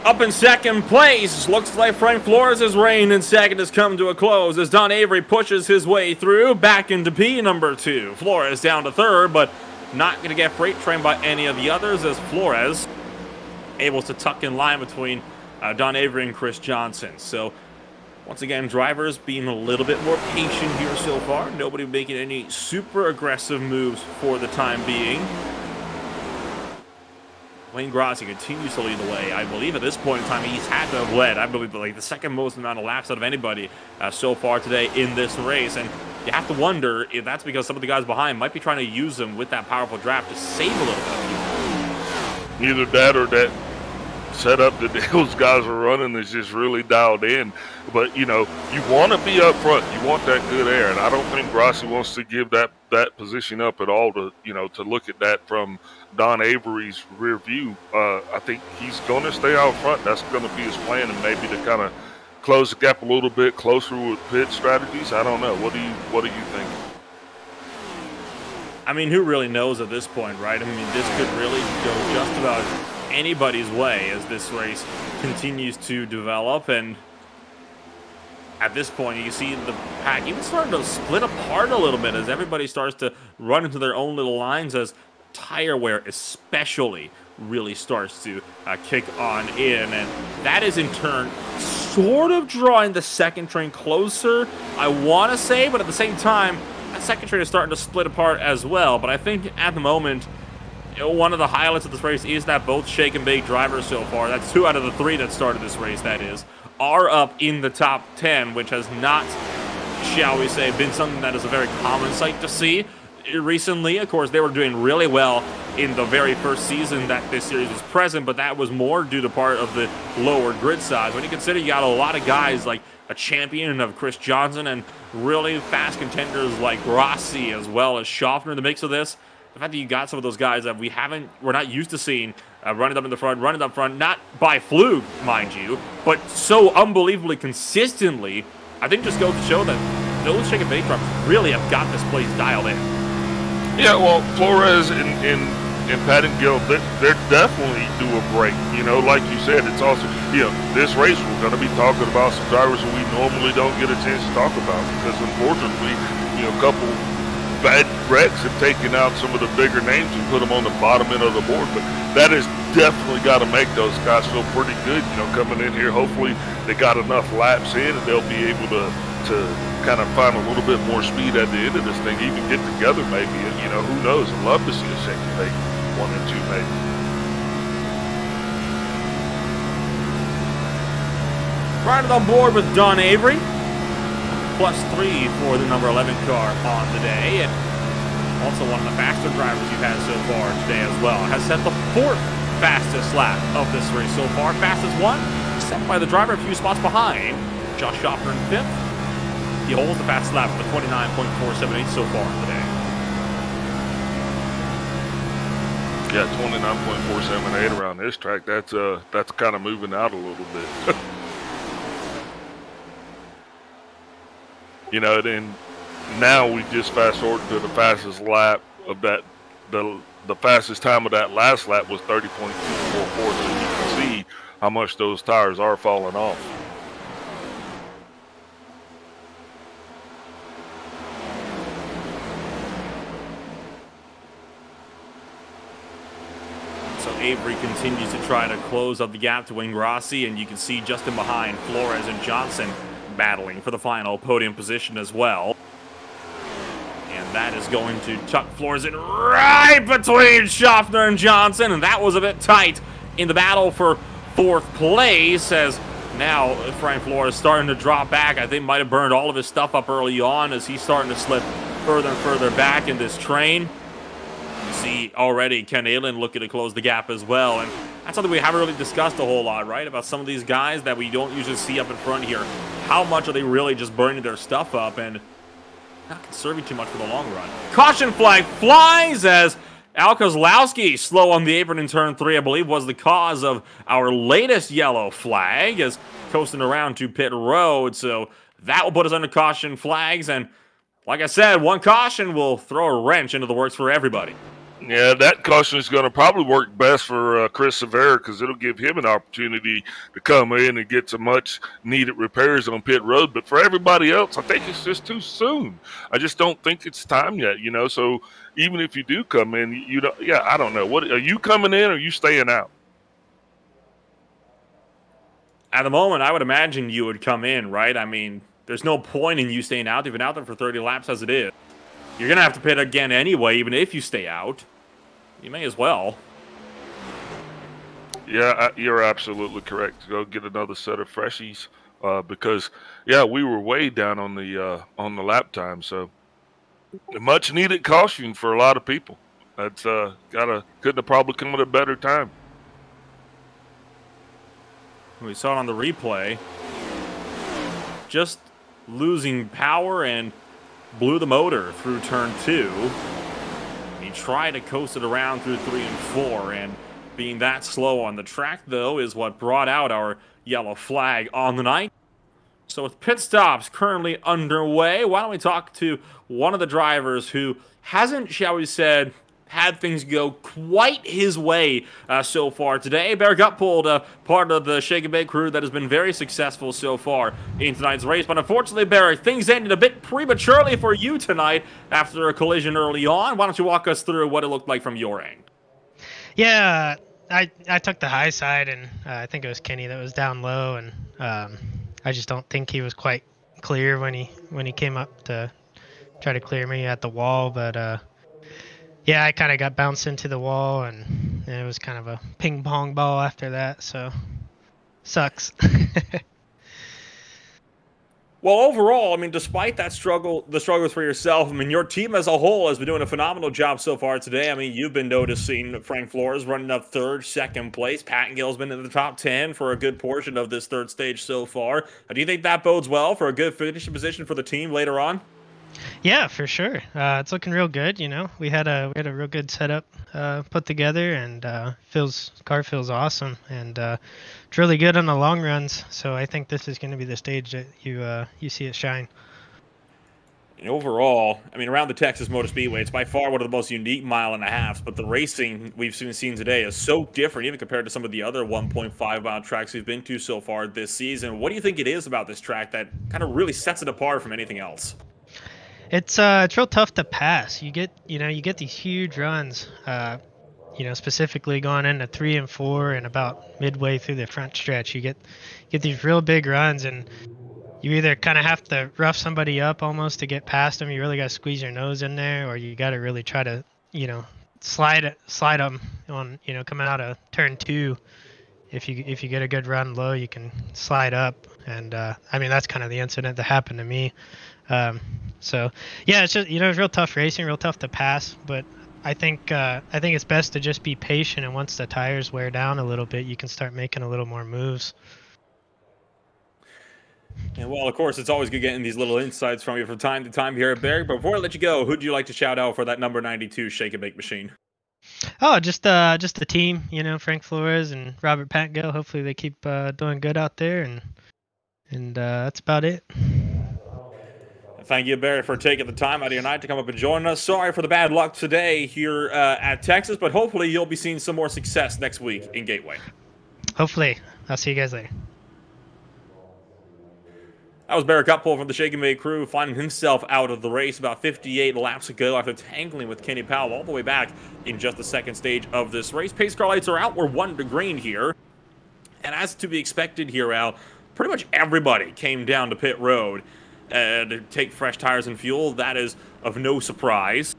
Up in second place, looks like Frank Flores' reign in second has come to a close as Don Avery pushes his way through back into P number 2. Flores down to third, but not going to get freight trained by any of the others, as Flores able to tuck in line between Don Avery and Chris Johnson. So once again, drivers being a little bit more patient here so far. Nobody making any super aggressive moves for the time being. Wayne Grossi continues to lead the way. I believe at this point in time he's had to have led, I believe, like the second most amount of laps out of anybody so far today in this race. And you have to wonder if that's because some of the guys behind might be trying to use him with that powerful draft to save a little bit. Either that or that setup that those guys are running is just really dialed in. But, you want to be up front. You want that good air. And I don't think Grossi wants to give that position up at all to, to look at that from Don Avery's rear view. I think he's going to stay out front. That's going to be his plan, and maybe to kind of close the gap a little bit closer with pit strategies. I don't know. What do you think? I mean, who really knows at this point, right? I mean, this could really go just about anybody's way as this race continues to develop. And at this point, you see the pack even starting to split apart a little bit as everybody starts to run into their own little lines, as tire wear especially really starts to kick on in, and that is in turn sort of drawing the second train closer, I want to say, but at the same time that second train is starting to split apart as well. But I think at the moment, one of the highlights of this race is that both shake and bake drivers so far, that's 2 out of the 3 that started this race, that is, are up in the top 10, which has not, shall we say, been something that is a very common sight to see recently. Of course, they were doing really well in the very first season that this series was present, but that was more due to part of the lower grid size. When you consider you got a lot of guys like a champion of Chris Johnson and really fast contenders like Rossi as well as Schaffner in the mix of this, the fact that you got some of those guys that we're not used to seeing running up in the front, not by fluke, mind you, but so unbelievably consistently, I think just goes to show that those shake and bake drivers really have got this place dialed in. Yeah, well, Flores and Pat and Gill, they're definitely due a break. Like you said, it's also, this race we're going to be talking about some drivers that we normally don't get a chance to talk about, because unfortunately, a couple bad wrecks have taken out some of the bigger names and put them on the bottom end of the board. But that has definitely got to make those guys feel pretty good, coming in here. Hopefully they got enough laps in and they'll be able to kind of find a little bit more speed at the end of this thing, even get together maybe. And, who knows? I'd love to see a shake and bake 1 and 2 maybe. Riding on board with Don Avery, +3 for the number 11 car on the day, and also one of the faster drivers you've had so far today as well. Has set the 4th fastest lap of this race so far. Fastest one set by the driver a few spots behind. Josh Schaffner in 5th. He holds the fastest lap with a 29.478 so far today. Yeah, 29.478 around this track. That's kind of moving out a little bit. You know, then now we just fast forward to the fastest lap of that. The fastest time of that last lap was 30.244. So you can see how much those tires are falling off. So Avery continues to try to close up the gap to Ingrassi, and you can see just in behind Flores and Johnson battling for the final podium position as well. And that is going to tuck Flores in right between Schaffner and Johnson, and that was a bit tight in the battle for 4th place, as now Frank Flores starting to drop back. I think might have burned all of his stuff up early on as he's starting to slip further and further back in this train. You see already Ken Allen looking to close the gap as well, and that's something we haven't really discussed a whole lot, right? About some of these guys that we don't usually see up in front here. How much are they really just burning their stuff up and not conserving too much for the long run? Caution flag flies as Al Kozlowski, slow on the apron in turn 3, I believe, was the cause of our latest yellow flag as coasting around to pit road. So that will put us under caution flags, and like I said, one caution will throw a wrench into the works for everybody. Yeah, that caution is going to probably work best for Chris Severa because it'll give him an opportunity to come in and get some much-needed repairs on pit road. But for everybody else, I think it's just too soon. I just don't think it's time yet, you know. So even if you do come in, you don't. Yeah, I don't know. What are you coming in or are you staying out? At the moment, I would imagine you would come in, right? I mean, there's no point in you staying out. You've been out there for 30 laps as it is. You're going to have to pit again anyway, even if you stay out. You may as well. Yeah, you're absolutely correct. Go get another set of freshies because, yeah, we were way down on the lap time. So, much needed caution for a lot of people. That's couldn't have probably come at a better time. We saw it on the replay. Just losing power and blew the motor through turn 2. He tried to coast it around through 3 and 4, and being that slow on the track, though, is what brought out our yellow flag on the night. So with pit stops currently underway, why don't we talk to one of the drivers who hasn't, shall we say, had things go quite his way so far today. Bear Gutpold, part of the Shake and Bake crew that has been very successful so far in tonight's race. But unfortunately, Bear, things ended a bit prematurely for you tonight after a collision early on. Why don't you walk us through what it looked like from your end? Yeah, I took the high side, and I think it was Kenny that was down low, and I just don't think he was quite clear when he came up to try to clear me at the wall, but yeah, I kind of got bounced into the wall, and it was kind of a ping pong ball after that, so sucks. Well, overall, I mean, despite that struggle, the struggles for yourself, I mean, your team as a whole has been doing a phenomenal job so far today. I mean, you've been noticing Frank Flores running up 3rd, 2nd place. Pattengill's been in the top 10 for a good portion of this 3rd stage so far. Do you think that bodes well for a good finishing position for the team later on? Yeah, for sure. It's looking real good. You know, we had a real good setup put together, and car feels awesome, and it's really good on the long runs. So I think this is going to be the stage that you see it shine. And overall, I mean, around the Texas Motor Speedway, it's by far one of the most unique mile-and-a-halfs, but the racing we've seen today is so different, even compared to some of the other 1.5-mile tracks we've been to so far this season. What do you think it is about this track that kind of really sets it apart from anything else? It's real tough to pass. You get these huge runs, specifically going into 3 and 4 and about midway through the front stretch. You get these real big runs, and you either kind of have to rough somebody up almost to get past them. You really got to squeeze your nose in there, or you got to really try to, slide them on, coming out of turn 2. If you get a good run low, you can slide up, and I mean, that's kind of the incident that happened to me. So yeah, it's just, it's real tough racing, real tough to pass, but I think it's best to just be patient, and once the tires wear down a little bit, you can start making a little more moves. And well, of course, it's always good getting these little insights from you from time to time here at Barry. But before I let you go, who'd you like to shout out for that number 92 Shake and Bake machine? Oh, just the team, Frank Flores and Robert Patgo. Hopefully they keep doing good out there, and that's about it. Thank you, Barry, for taking the time out of your night to come up and join us. Sorry for the bad luck today here at Texas, but hopefully you'll be seeing some more success next week in Gateway. Hopefully. I'll see you guys later. That was Barry Gutpool from the Shake and Bake crew, finding himself out of the race about 58 laps ago after tangling with Kenny Powell all the way back in just the second stage of this race. Pace car lights are out. We're 1 to green here. And as to be expected here, Al, pretty much everybody came down to pit road to take fresh tires and fuel. That is of no surprise.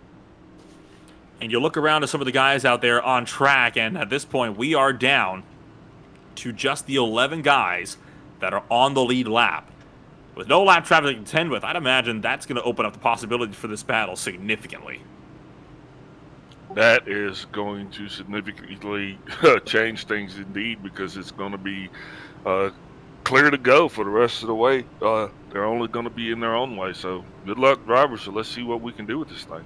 And you look around at some of the guys out there on track, and at this point, we are down to just the 11 guys that are on the lead lap. With no lap traffic to contend with, I'd imagine that's going to open up the possibilities for this battle significantly. That is going to significantly change things indeed, because it's going to be clear to go for the rest of the way. They're only going to be in their own way. So good luck, drivers. So let's see what we can do with this thing.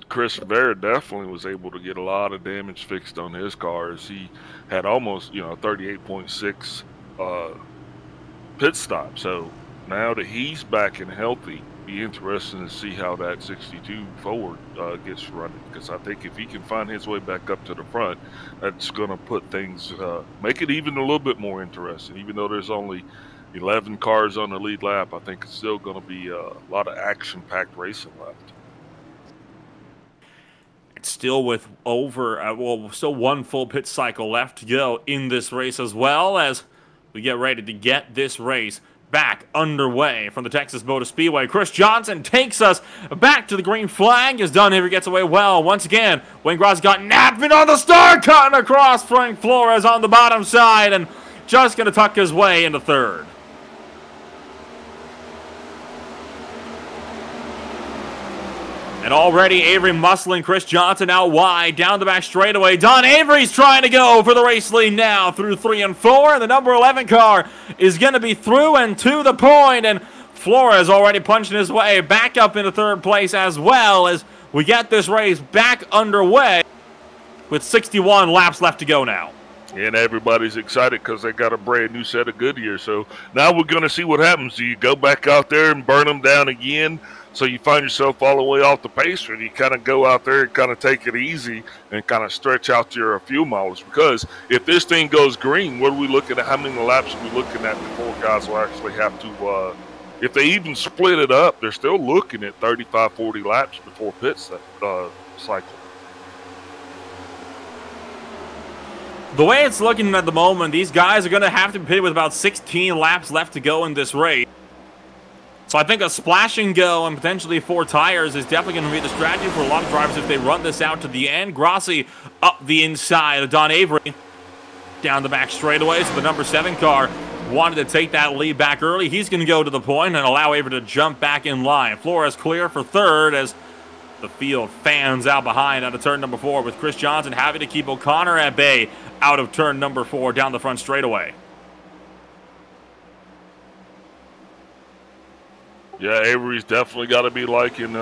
Chris Rivera definitely was able to get a lot of damage fixed on his cars. He had almost, 38.6 pit stop. So now that he's back and healthy, be interesting to see how that 62 Ford gets running. Because I think if he can find his way back up to the front, that's going to put things, make it even a little bit more interesting. Even though there's only 11 cars on the lead lap, I think it's still going to be a lot of action-packed racing left. Still with still 1 full pit cycle left to go in this race, as well as we get ready to get this race back underway from the Texas Motor Speedway. Chris Johnson takes us back to the green flag as Don Avery gets away well. Once again, Wayne Grossi got napping on the start, cutting across Frank Flores on the bottom side, and just going to tuck his way into third. And already Avery muscling Chris Johnson out wide, down the back straightaway. Don Avery's trying to go for the race lead now through 3 and 4. And the number 11 car is going to be through and to the point. And Flores already punching his way back up into third place, as well as we get this race back underway with 61 laps left to go now. And everybody's excited because they got a brand new set of Goodyear. So now we're going to see what happens. Do you go back out there and burn them down again? So you find yourself all the way off the pace, or you kind of go out there and kind of take it easy and kind of stretch out your fuel mileage? Because if this thing goes green, what are we looking at? How many laps are we looking at before guys will actually have to, if they even split it up, they're still looking at 35, 40 laps before pit cycle. The way it's looking at the moment, these guys are going to have to pit with about 16 laps left to go in this race. So I think a splash and go and potentially 4 tires is definitely going to be the strategy for a lot of drivers if they run this out to the end. Grossi up the inside of Don Avery, down the back straightaway. So the number 7 car wanted to take that lead back early. He's going to go to the point and allow Avery to jump back in line. Flores clear for third as the field fans out behind out of turn number 4, with Chris Johnson having to keep O'Connor at bay out of turn number 4 down the front straightaway. Yeah, Avery's definitely got to be liking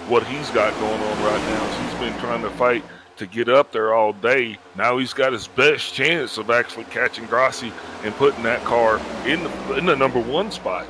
what he's got going on right now. He's been trying to fight to get up there all day. Now he's got his best chance of actually catching Grossi and putting that car in the number 1 spot.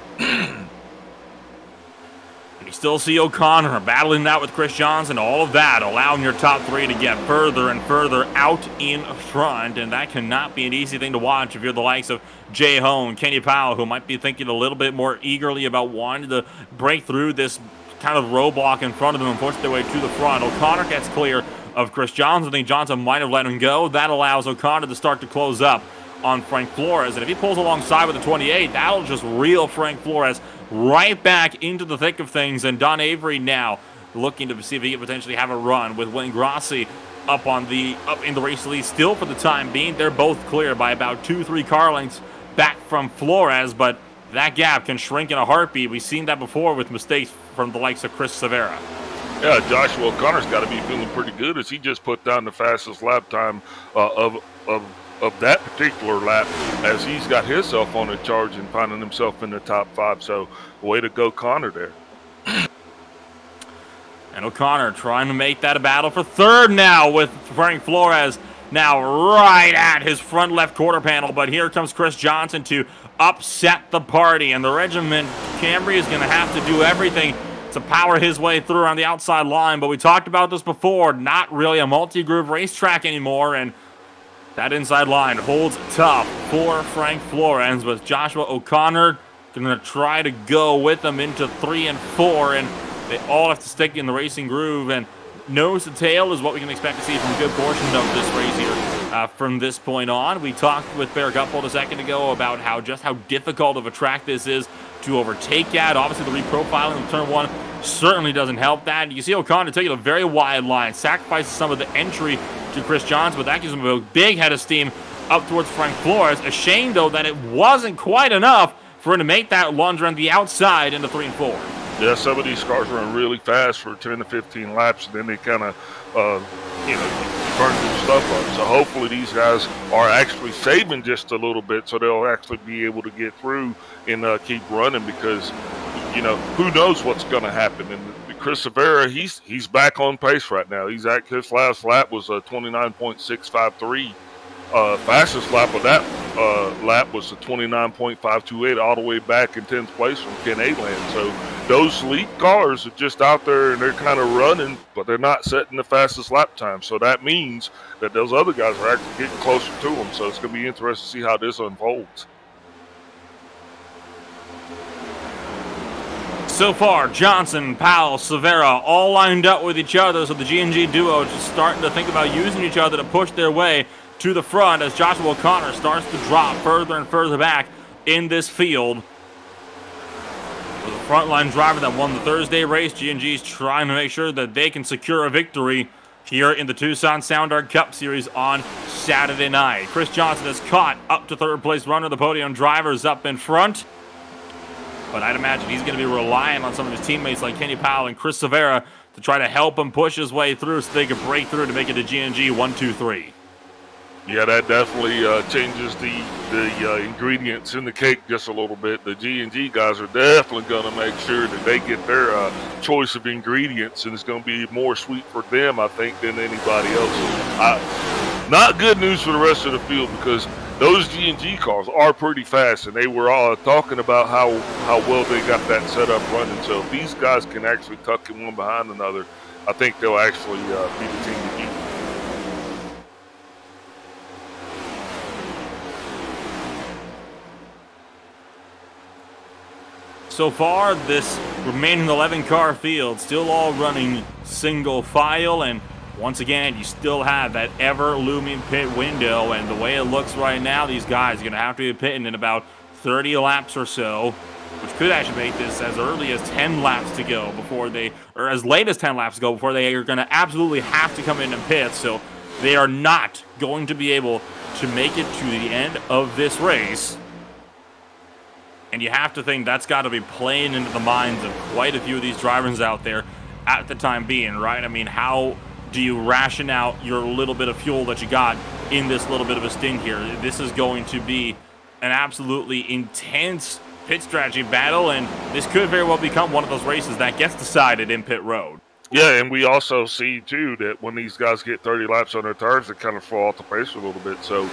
You still see O'Connor battling that with Chris Johnson. All of that allowing your top 3 to get further and further out in front, and that cannot be an easy thing to watch if you're the likes of Jay Hone, Kenny Powell, who might be thinking a little bit more eagerly about wanting to break through this kind of roadblock in front of them and push their way to the front. O'Connor gets clear of Chris Johnson. I think Johnson might have let him go. That allows O'Connor to start to close up on Frank Flores, and if he pulls alongside with the 28, that'll just reel Frank Flores right back into the thick of things. And Don Avery now looking to see if he can potentially have a run with Wayne Grossi up in the race lead still for the time being. They're both clear by about 2-3 car lengths back from Flores, but that gap can shrink in a heartbeat. We've seen that before with mistakes from the likes of Chris Severa. Yeah, Joshua O'Connor's got to be feeling pretty good as he just put down the fastest lap time of that particular lap as he's got himself on a charge and finding himself in the top 5. So way to go, Connor, there. And O'Connor trying to make that a battle for third now with Frank Flores now right at his front left quarter panel. But here comes Chris Johnson to upset the party. And the Regiment Camry is going to have to do everything to power his way through on the outside line. But we talked about this before, not really a multi-groove racetrack anymore. And that inside line holds tough for Frank Flores, with Joshua O'Connor going to try to go with him into 3 and 4. And they all have to stick in the racing groove, and nose to tail is what we can expect to see from a good portion of this race here from this point on. We talked with Bear Gutfold a second ago about how difficult of a track this is to overtake at. Obviously, the reprofiling of turn 1 certainly doesn't help that. You see O'Connor taking a very wide line, sacrifices some of the entry to Chris Johns, but that gives him a big head of steam up towards Frank Flores. A shame, though, that it wasn't quite enough for him to make that lunge around the outside into 3 and 4. Yeah, some of these cars run really fast for 10 to 15 laps, and then they kind of, burn some stuff up. So hopefully these guys are actually saving just a little bit so they'll actually be able to get through and keep running, because, who knows what's going to happen. And Chris Severa, he's back on pace right now. His last lap was 29.653. Fastest lap of that lap was a 29.528, all the way back in 10th place from Ken Aland. So those elite cars are just out there and they're kind of running, but they're not setting the fastest lap time. So that means that those other guys are actually getting closer to them. So it's going to be interesting to see how this unfolds. So far, Johnson, Powell, Severa all lined up with each other, so the G&G duo just starting to think about using each other to push their way to the front as Joshua O'Connor starts to drop further and further back in this field. With a frontline driver that won the Thursday race, G&G is trying to make sure that they can secure a victory here in the Tucson Sound Art Cup Series on Saturday night. Chris Johnson has caught up to third place runner. The podium drivers up in front. But I'd imagine he's going to be relying on some of his teammates like Kenny Powell and Chris Severa to try to help him push his way through so they can break through to make it to G&G 1, 2, 3. Yeah, that definitely changes the ingredients in the cake just a little bit. The G&G guys are definitely going to make sure that they get their choice of ingredients, and it's going to be more sweet for them, I think, than anybody else. Not good news for the rest of the field, because those G&G cars are pretty fast, and they were all talking about how well they got that setup running. So if these guys can actually tuck in one behind another, I think they'll actually be the team to beat. So far, this remaining 11-car field still all running single file, and once again, you still have that ever-looming pit window, and the way it looks right now, these guys are going to have to be pitting in about 30 laps or so, which could actually make this as early as 10 laps to go before they, or as late as 10 laps to go before they are going to absolutely have to come in and pit. So they are not going to be able to make it to the end of this race. And you have to think that's got to be playing into the minds of quite a few of these drivers out there at the time being, right? I mean, how do you ration out your little bit of fuel that you got in this little bit of a stint here? This is going to be an absolutely intense pit strategy battle, and this could very well become one of those races that gets decided in pit road. Yeah, and we also see, too, that when these guys get 30 laps on their tires, they kind of fall off the pace a little bit. So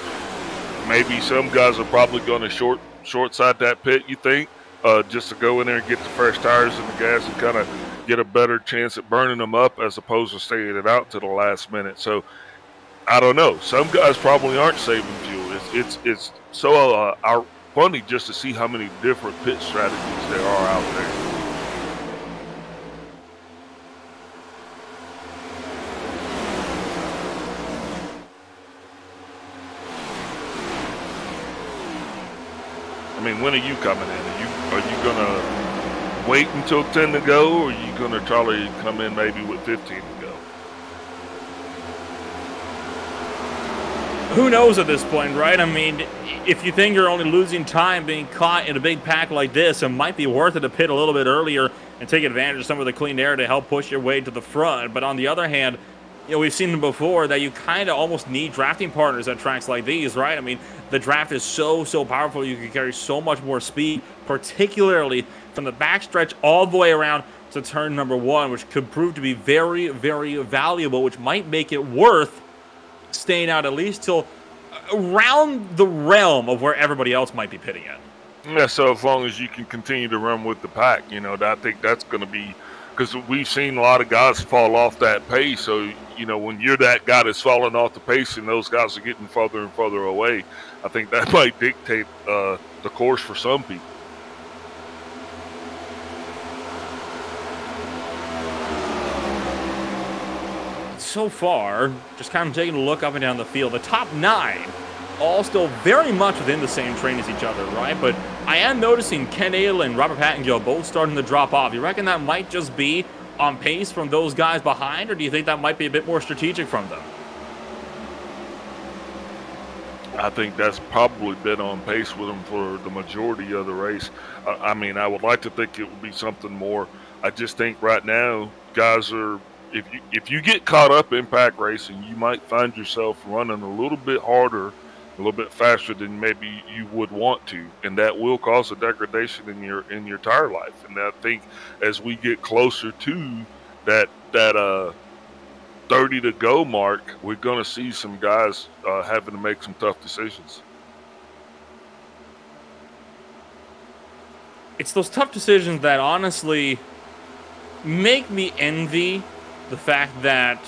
maybe some guys are probably going to short side that pit, you think, just to go in there and get the fresh tires and the gas and kind of get a better chance at burning them up as opposed to staying it out to the last minute. So I don't know. Some guys probably aren't saving fuel. It's so funny just to see how many different pit strategies there are out there. I mean, when are you coming in? Are you going to wait until 10 to go, or are you going to try to come in maybe with 15 to go? Who knows at this point, right? I mean, if you think you're only losing time being caught in a big pack like this, it might be worth it to pit a little bit earlier and take advantage of some of the clean air to help push your way to the front. But on the other hand, you know, we've seen them before that you kind of almost need drafting partners at tracks like these, right? I mean, the draft is so powerful. You can carry so much more speed, particularly from the backstretch all the way around to turn number 1, which could prove to be very valuable, which might make it worth staying out at least till around the realm of where everybody else might be pitting at. Yeah, so as long as you can continue to run with the pack, you know, I think that's going to be, because we've seen a lot of guys fall off that pace. So, you know, when you're that guy that's falling off the pace and those guys are getting further and further away, I think that might dictate the course for some people. So far, just kind of taking a look up and down the field, the top 9 all still very much within the same train as each other, right? But I am noticing Ken Aylen, Robert Pattingill both starting to drop off. You reckon that might just be on pace from those guys behind, or do you think that might be a bit more strategic from them? I think that's probably been on pace with them for the majority of the race. I mean, I would like to think it would be something more. I just think right now, guys are, if you get caught up in pack racing, you might find yourself running a little bit harder, a little bit faster than maybe you would want to, and that will cause a degradation in your tire life. And I think as we get closer to that 30 to go mark, we're going to see some guys having to make some tough decisions. It's those tough decisions that honestly make me envy the fact that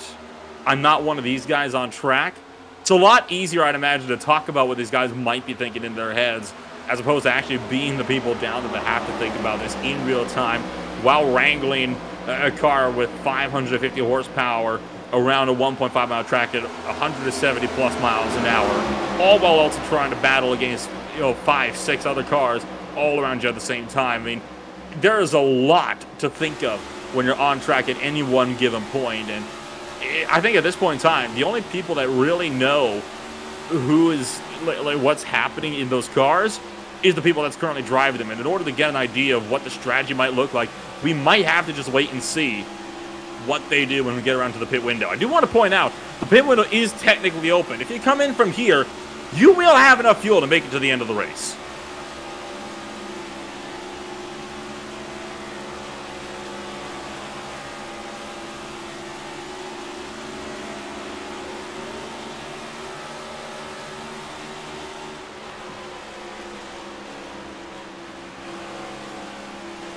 I'm not one of these guys on track. It's a lot easier, I'd imagine, to talk about what these guys might be thinking in their heads as opposed to actually being the people down that have to think about this in real time while wrangling a car with 550 horsepower around a 1.5 mile track at 170 plus miles an hour, all while also trying to battle against, you know, 5-6 other cars all around you at the same time. I mean, there is a lot to think of when you're on track at any one given point, and I think at this point in time, the only people that really know who is, like, what's happening in those cars is the people that's currently driving them. And in order to get an idea of what the strategy might look like, we might have to just wait and see what they do when we get around to the pit window. I do want to point out, the pit window is technically open. If you come in from here, you will have enough fuel to make it to the end of the race.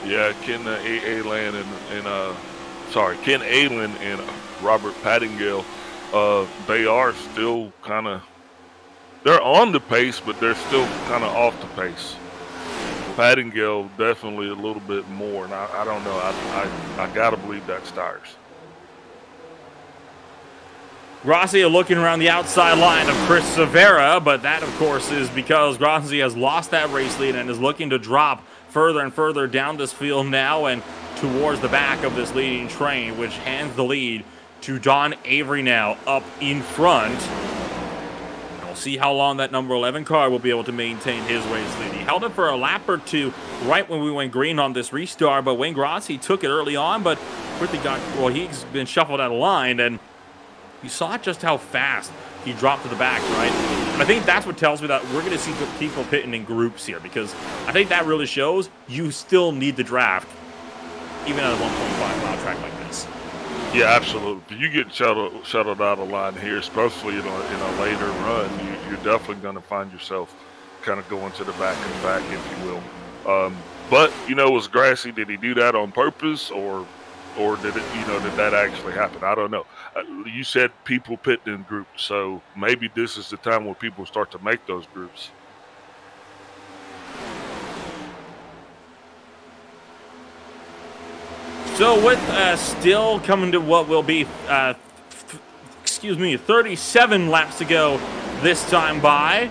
Yeah, Ken Aylen Ken Aylen and Robert Pattingill, they are still kind of, they're on the pace, but they're still kind of off the pace. Pattingill definitely a little bit more, and I don't know. I gotta believe that's tires. Grossi looking around the outside line of Chris Severa, but that, of course, is because Grossi has lost that race lead and is looking to drop further and further down this field now and towards the back of this leading train, which hands the lead to Don Avery now up in front. We'll see how long that number 11 car will be able to maintain his race lead. He held it for a lap or two right when we went green on this restart, but Wayne Grossi took it early on, but quickly he's been shuffled out of line, and you saw just how fast he dropped to the back, right? And I think that's what tells me that we're going to see people pitting in groups here, because I think that really shows you still need the draft, even at a 1.5 mile track like this. Yeah, absolutely. If you get shuttled out of line here, especially in a later run, you're definitely going to find yourself kind of going to the back of the pack, if you will. But, was Grassi, did he do that on purpose, or did that actually happen? I don't know. You said people pit in groups, so maybe this is the time where people start to make those groups. So with still coming to what will be, 37 laps to go this time by,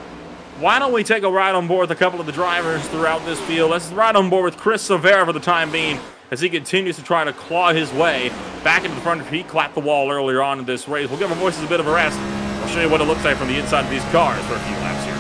why don't we take a ride on board with a couple of the drivers throughout this field? Let's ride on board with Chris Severa for the time being, as he continues to try to claw his way back into the front. He clapped the wall earlier on in this race. We'll give our voices a bit of a rest. I'll show you what it looks like from the inside of these cars for a few laps here.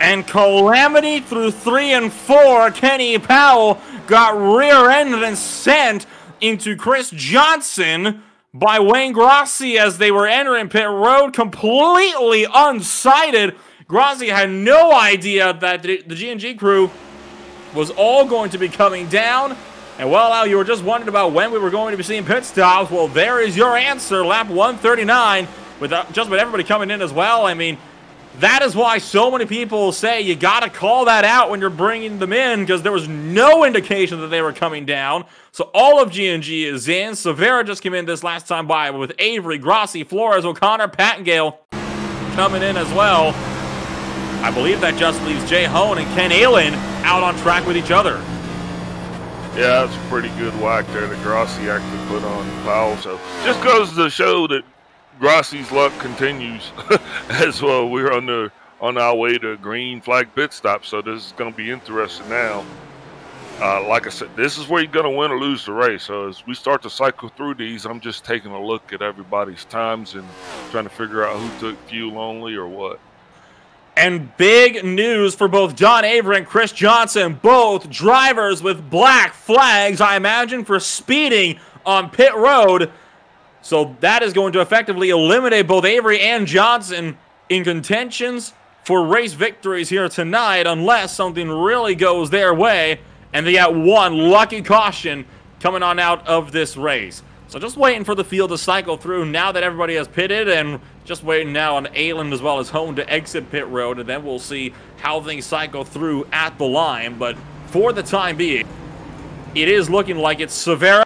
And calamity through 3 and 4. Kenny Powell got rear-ended and sent into Chris Johnson by Wayne Grossi as they were entering pit road, completely unsighted. Grossi had no idea that the G&G crew was all going to be coming down. And well, now you were just wondering about when we were going to be seeing pit stops. Well, there is your answer. Lap 139 with just about everybody coming in as well. I mean, that is why so many people say you got to call that out when you're bringing them in, because there was no indication that they were coming down. So all of G&G is in. Severa just came in this last time by with Avery, Grossi, Flores, O'Connor, Pattengale coming in as well. I believe that just leaves Jay Hone and Ken Allen out on track with each other. Yeah, that's a pretty good whack there that Grossi actually put on Powell. So just goes to show that Grossi's luck continues as well. We're on our way to green flag pit stop, so this is going to be interesting now. Like I said, this is where you're going to win or lose the race. So as we start to cycle through these, I'm just taking a look at everybody's times and trying to figure out who took fuel only or what. And big news for both John Avery and Chris Johnson, both drivers with black flags, I imagine, for speeding on pit road. So that is going to effectively eliminate both Avery and Johnson in contentions for race victories here tonight, unless something really goes their way and they got one lucky caution coming on out of this race. So just waiting for the field to cycle through now that everybody has pitted, and just waiting now on Ayland as well as Hone to exit pit road, and then we'll see how things cycle through at the line. But for the time being, it is looking like it's Severa,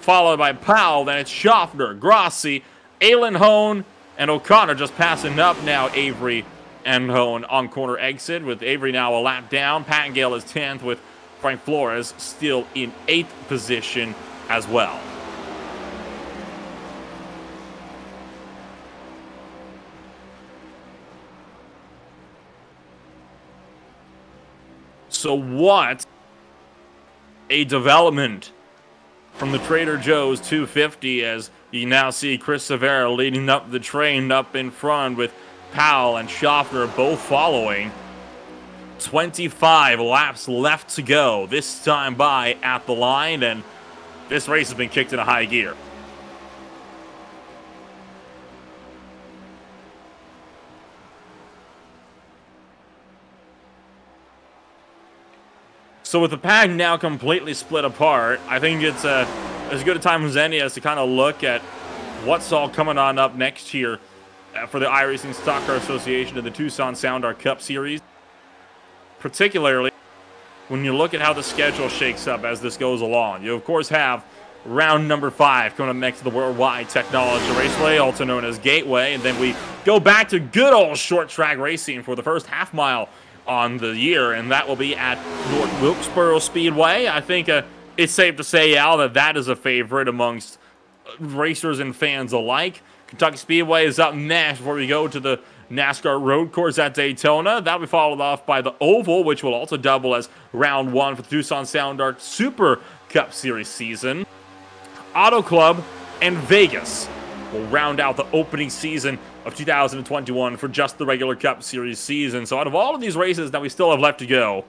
followed by Powell, then it's Schaffner, Grossi, Ayland, Hone, and O'Connor just passing up now Avery and Hone on corner exit, with Avery now a lap down. Pattengale is 10th, with Frank Flores still in 8th position as well. So what a development from the Trader Joe's 250, as you now see Chris Severa leading up the train up in front, with Powell and Schaffner both following. 25 laps left to go, this time by at the line, and this race has been kicked into high gear. So with the pack now completely split apart, I think it's as good a time as any as to kind of look at what's all coming on up next year for the iRacing Stock Car Association and the Tucson Sound Art Cup Series. Particularly when you look at how the schedule shakes up as this goes along. You, of course, have round number 5 coming up next to the Worldwide Technology Raceway, also known as Gateway. And then we go back to good old short track racing for the first half mile on the year, and that will be at North Wilkesboro Speedway. I think it's safe to say, Al, that that is a favorite amongst racers and fans alike. Kentucky Speedway is up next before we go to the NASCAR Road Course at Daytona. That'll be followed off by the Oval, which will also double as round 1 for the Tucson Sound Art Super Cup Series season. Auto Club and Vegas will round out the opening season of 2021 for just the regular Cup Series season. So out of all of these races that we still have left to go,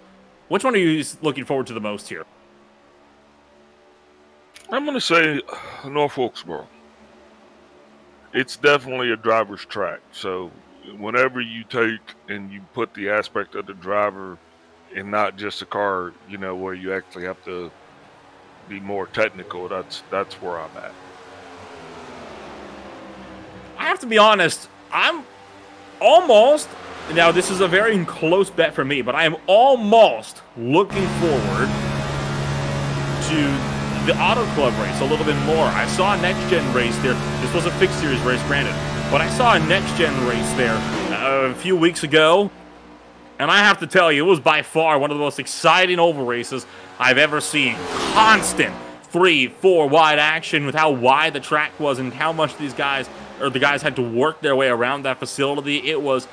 which one are you looking forward to the most here? I'm going to say North Wilkesboro. It's definitely a driver's track. So whenever you take and you put the aspect of the driver and not just a car, you know, where you actually have to be more technical, that's where I'm at. I have to be honest, I'm almost, now this is a very close bet for me, but I am almost looking forward to the Auto Club race a little bit more. I saw a next-gen race there. This was a fixed series race, granted, but I saw a next-gen race there a few weeks ago, and I have to tell you, it was by far one of the most exciting oval races I've ever seen. Constant 3-4 wide action with how wide the track was and how much these guys, or the guys, had to work their way around that facility. It was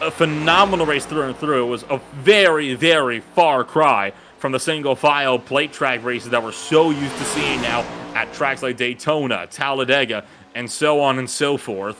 a phenomenal race through and through. It was a very, very far cry from the single-file plate track races that we're so used to seeing now at tracks like Daytona, Talladega, and so on and so forth.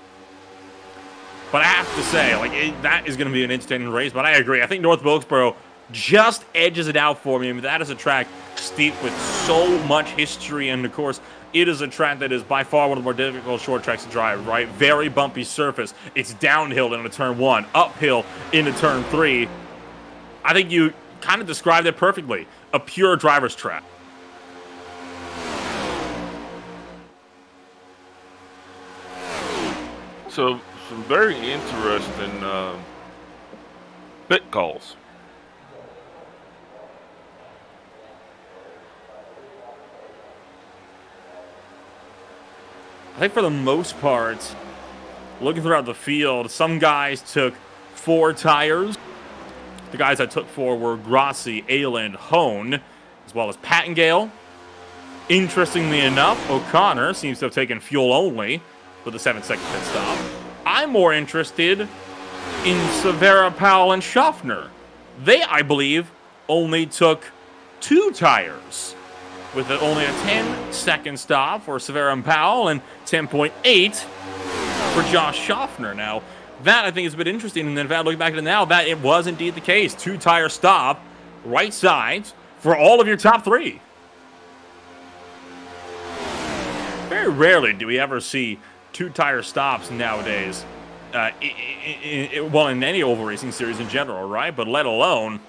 But I have to say, like, that is going to be an entertaining race. But I agree. I think North Wilkesboro just edges it out for me. I mean, that is a track steeped with so much history. And, of course, it is a track that is by far one of the more difficult short tracks to drive, right? Very bumpy surface. It's downhill into turn 1, uphill into turn 3. I think you kind of described it perfectly. A pure driver's track. So, some very interesting pit calls. I think for the most part, looking throughout the field, some guys took 4 tires. The guys I took 4 were Grassi, Ayland, Hone, as well as Pattengale. Interestingly enough, O'Connor seems to have taken fuel only with a 7-second pit stop. I'm more interested in Severa, Powell, and Schaffner. They, I believe, only took 2 tires, with only a 10-second stop for Severa and Powell and 10.8 for Josh Schaffner. Now, that I think is a bit interesting, and in fact, looking back at it now, that it was indeed the case. 2-tire stop, right sides, for all of your top 3. Very rarely do we ever see 2-tire stops nowadays. Well, in any oval racing series in general, right? But let alone,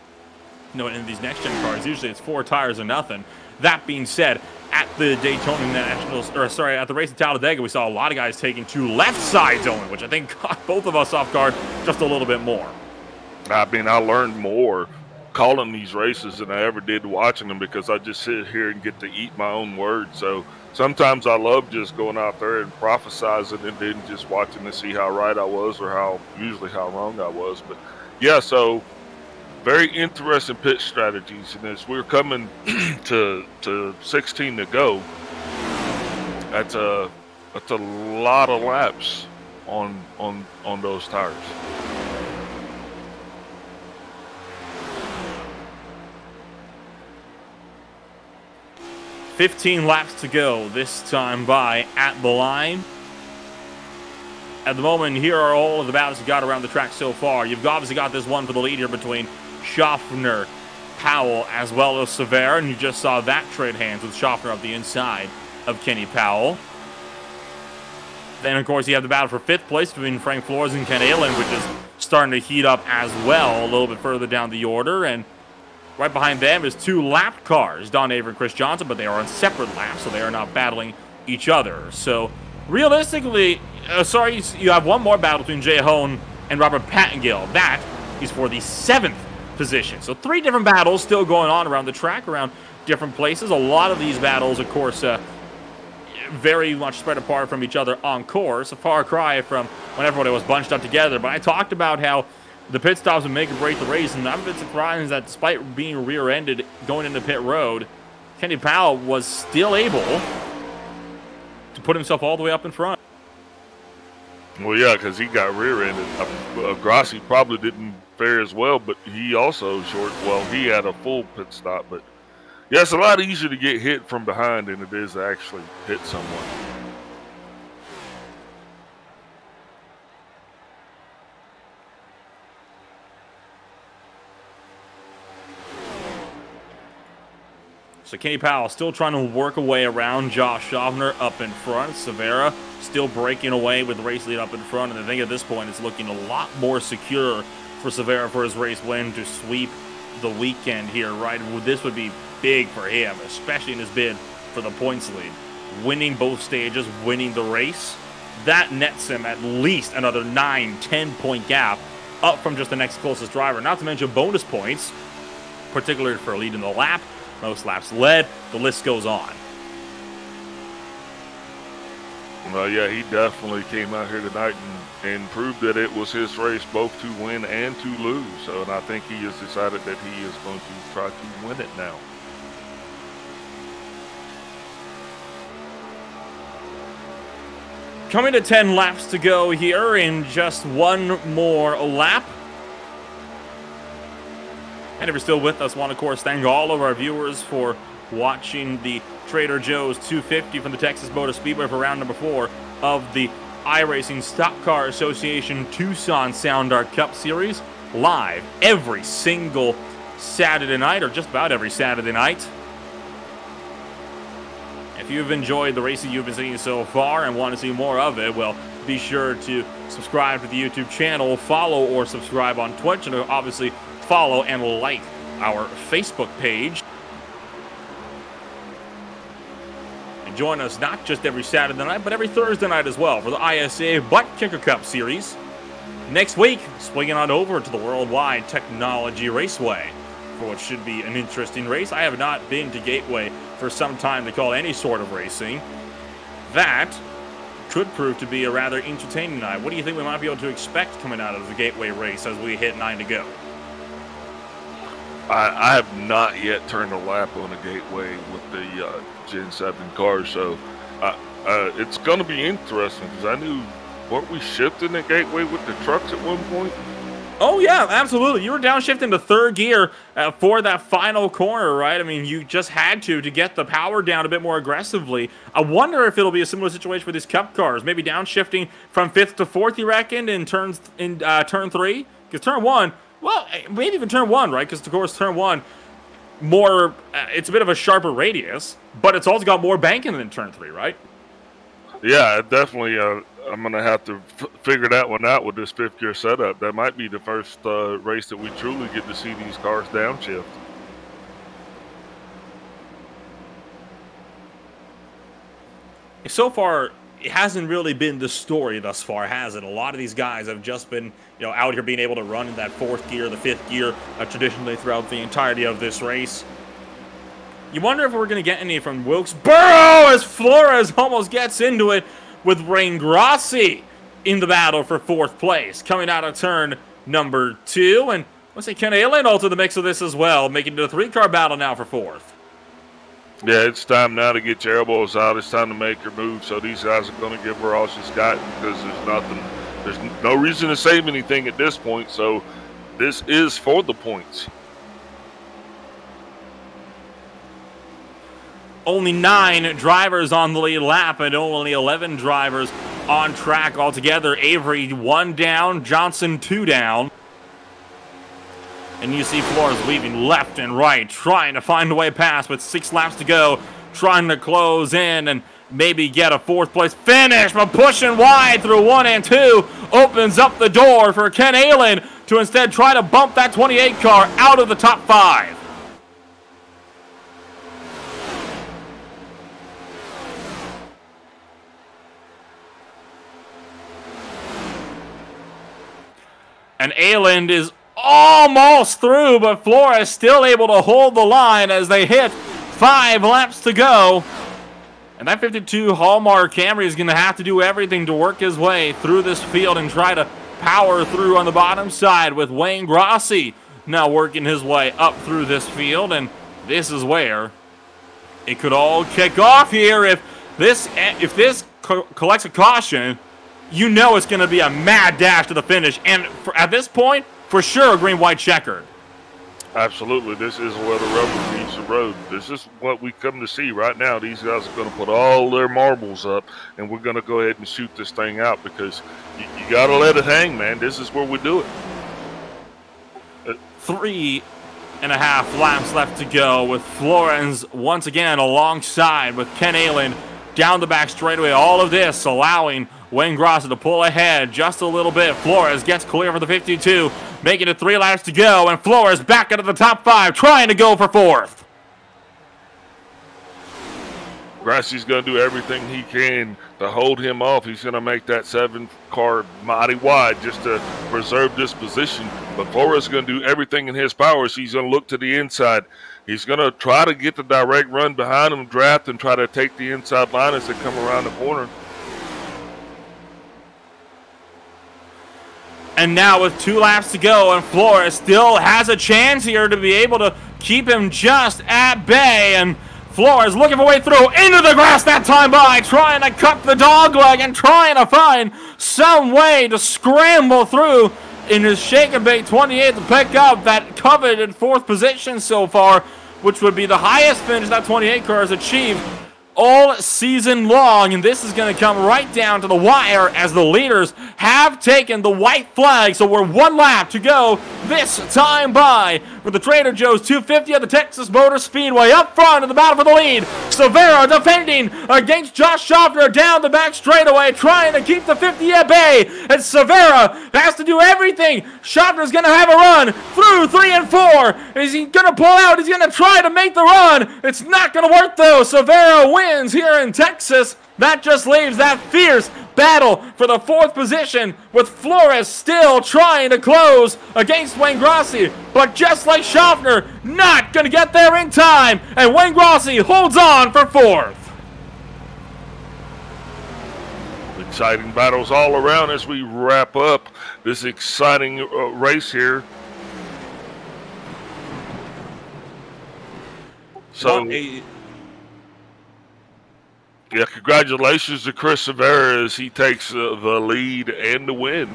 you know, in these next-gen cars, usually it's 4 tires or nothing. That being said, at the Daytona Nationals, or sorry, at the race at Talladega, we saw a lot of guys taking 2 left sides only, which I think caught both of us off guard just a little bit more. I mean, I learned more calling these races than I ever did watching them, because I just sit here and get to eat my own words. So sometimes I love just going out there and prophesizing and then just watching to see how right I was, or usually how wrong I was. But yeah, so very interesting pit strategies. And as we're coming to 16 to go, that's a lot of laps on those tires. $15 laps to go, this time by at the line. At the moment, here are all of the battles you got around the track so far. You've obviously got this one for the lead here between Schaffner, Powell, as well as Severa, and you just saw that trade hands with Schaffner up the inside of Kenny Powell. Then, of course, you have the battle for 5th place between Frank Flores and Ken Ayland, which is starting to heat up as well a little bit further down the order. And right behind them is 2 lap cars, Don Avery and Chris Johnson, but they are on separate laps, so they are not battling each other. So, realistically, you have one more battle between Jay Hone and Robert Pattengale. That is for the 7th position. So 3 different battles still going on around the track, around different places. A lot of these battles, of course, very much spread apart from each other on course. A far cry from when everybody was bunched up together. But I talked about how the pit stops would make or break the race, and I'm a bit surprised that despite being rear-ended going into pit road, Kenny Powell was still able to put himself all the way up in front. Well, yeah, because he got rear-ended. Grassi probably didn't fare as well, but he also he had a full pit stop. But yeah, it's a lot easier to get hit from behind than it is to actually hit someone. So Kenny Powell still trying to work a way around Josh Schaffner up in front. Severa still breaking away with the race lead up in front. And I think at this point it's looking a lot more secure for Severa for his race win to sweep the weekend here, right? This would be big for him, especially in his bid for the points lead. Winning both stages, winning the race, that nets him at least another 9-10 point gap up from just the next closest driver. Not to mention bonus points, particularly for leading the lap, most laps led, the list goes on. Well, yeah, he definitely came out here tonight and proved that it was his race both to win and to lose. So, and I think he has decided that he is going to try to win it now. Coming to 10 laps to go here in just one more lap. And if you're still with us, want to, of course, thank all of our viewers for watching the Trader Joe's 250 from the Texas Motor Speedway for round number 4 of the iRacing Stock Car Association Tucson Sound Art Cup Series live every single Saturday night, or just about every Saturday night. If you've enjoyed the racing you've been seeing so far and want to see more of it, well, be sure to subscribe to the YouTube channel, follow or subscribe on Twitch, and obviously follow and like our Facebook page. And join us not just every Saturday night, but every Thursday night as well for the ISCA Butt Kicker Cup Series. Next week, swinging on over to the Worldwide Technology Raceway for what should be an interesting race. I have not been to Gateway for some time to call any sort of racing. That could prove to be a rather entertaining night. What do you think we might be able to expect coming out of the Gateway race as we hit 9 to go? I have not yet turned a lap on a Gateway with the Gen 7 cars, so it's going to be interesting because I knew, weren't we shifting the Gateway with the trucks at one point? Oh, yeah, absolutely. You were downshifting to third gear for that final corner, right? I mean, you just had to get the power down a bit more aggressively. I wonder if it'll be a similar situation with these Cup cars. Maybe downshifting from 5th to 4th, you reckon, in turn 3? Because turn 1, well, maybe even turn 1, right? Because, of course, turn 1, more, it's a bit of a sharper radius, but it's also got more banking than turn 3, right? Yeah, definitely. I'm going to have to figure that one out with this 5th gear setup. That might be the first race that we truly get to see these cars downshift. So far, it hasn't really been the story thus far, has it? A lot of these guys have just been, out here being able to run in that 4th gear, the 5th gear, traditionally throughout the entirety of this race. You wonder if we're going to get any from Wilkesboro as Flores almost gets into it with Wayne Grossi in the battle for 4th place, coming out of turn number 2. And let's say Ken Allen also the mix of this as well, making it a 3-car battle now for 4th. Yeah, it's time now to get your elbows out. It's time to make your move. So these guys are going to give her all she's got because there's no reason to save anything at this point. So this is for the points. Only 9 drivers on the lead lap and only 11 drivers on track altogether. Avery 1 down, Johnson 2 down. And you see Flores weaving left and right, trying to find a way past with 6 laps to go, trying to close in and maybe get a 4th place finish, but pushing wide through 1 and 2 opens up the door for Ken Allen to instead try to bump that 28 car out of the top 5. And Ayland is almost through, but Flores still able to hold the line as they hit 5 laps to go. And that 52 Hallmark Camry is going to have to do everything to work his way through this field and try to power through on the bottom side with Wayne Grossi now working his way up through this field. And this is where it could all kick off here. If this collects a caution, you know it's going to be a mad dash to the finish. And at this point, for sure, a green-white checkered. Absolutely. This is where the rubber meets the road. This is what we come to see right now. These guys are going to put all their marbles up, and we're going to go ahead and shoot this thing out because you got to let it hang, man. This is where we do it. 3.5 laps left to go with Florence once again alongside with Ken Allen down the back straightaway. All of this allowing Wayne Grossi to pull ahead just a little bit. Flores gets clear for the 52, making it 3 laps to go, and Flores back into the top 5, trying to go for 4th. Grossi's going to do everything he can to hold him off. He's going to make that 7 car mighty wide just to preserve this position. But Flores is going to do everything in his power. So he's going to look to the inside. He's going to try to get the direct run behind him, draft, and try to take the inside line as they come around the corner. And now with 2 laps to go, and Flores still has a chance here to be able to keep him just at bay. And Flores looking for a way through into the grass that time by, trying to cut the dog leg and trying to find some way to scramble through in his shake and bake 28 to pick up that coveted 4th position so far, which would be the highest finish that 28 car has achieved all season long, and this is going to come right down to the wire as the leaders have taken the white flag. So we're 1 lap to go this time by for the Trader Joe's 250 at the Texas Motor Speedway. Up front in the battle for the lead, Severa defending against Josh Schaffner down the back straightaway, trying to keep the 50 at bay, and Severa has to do everything. Schaffner's going to have a run through 3 and 4. Is he going to pull out? He's going to try to make the run. It's not going to work, though. Severa wins here in Texas. That just leaves that fierce battle for the 4th position, with Flores still trying to close against Wayne Grossi, but just like Schaffner, not going to get there in time, and Wayne Grossi holds on for 4th. Exciting battles all around as we wrap up this exciting race here. So, yeah, congratulations to Chris Severa as he takes the lead and the win.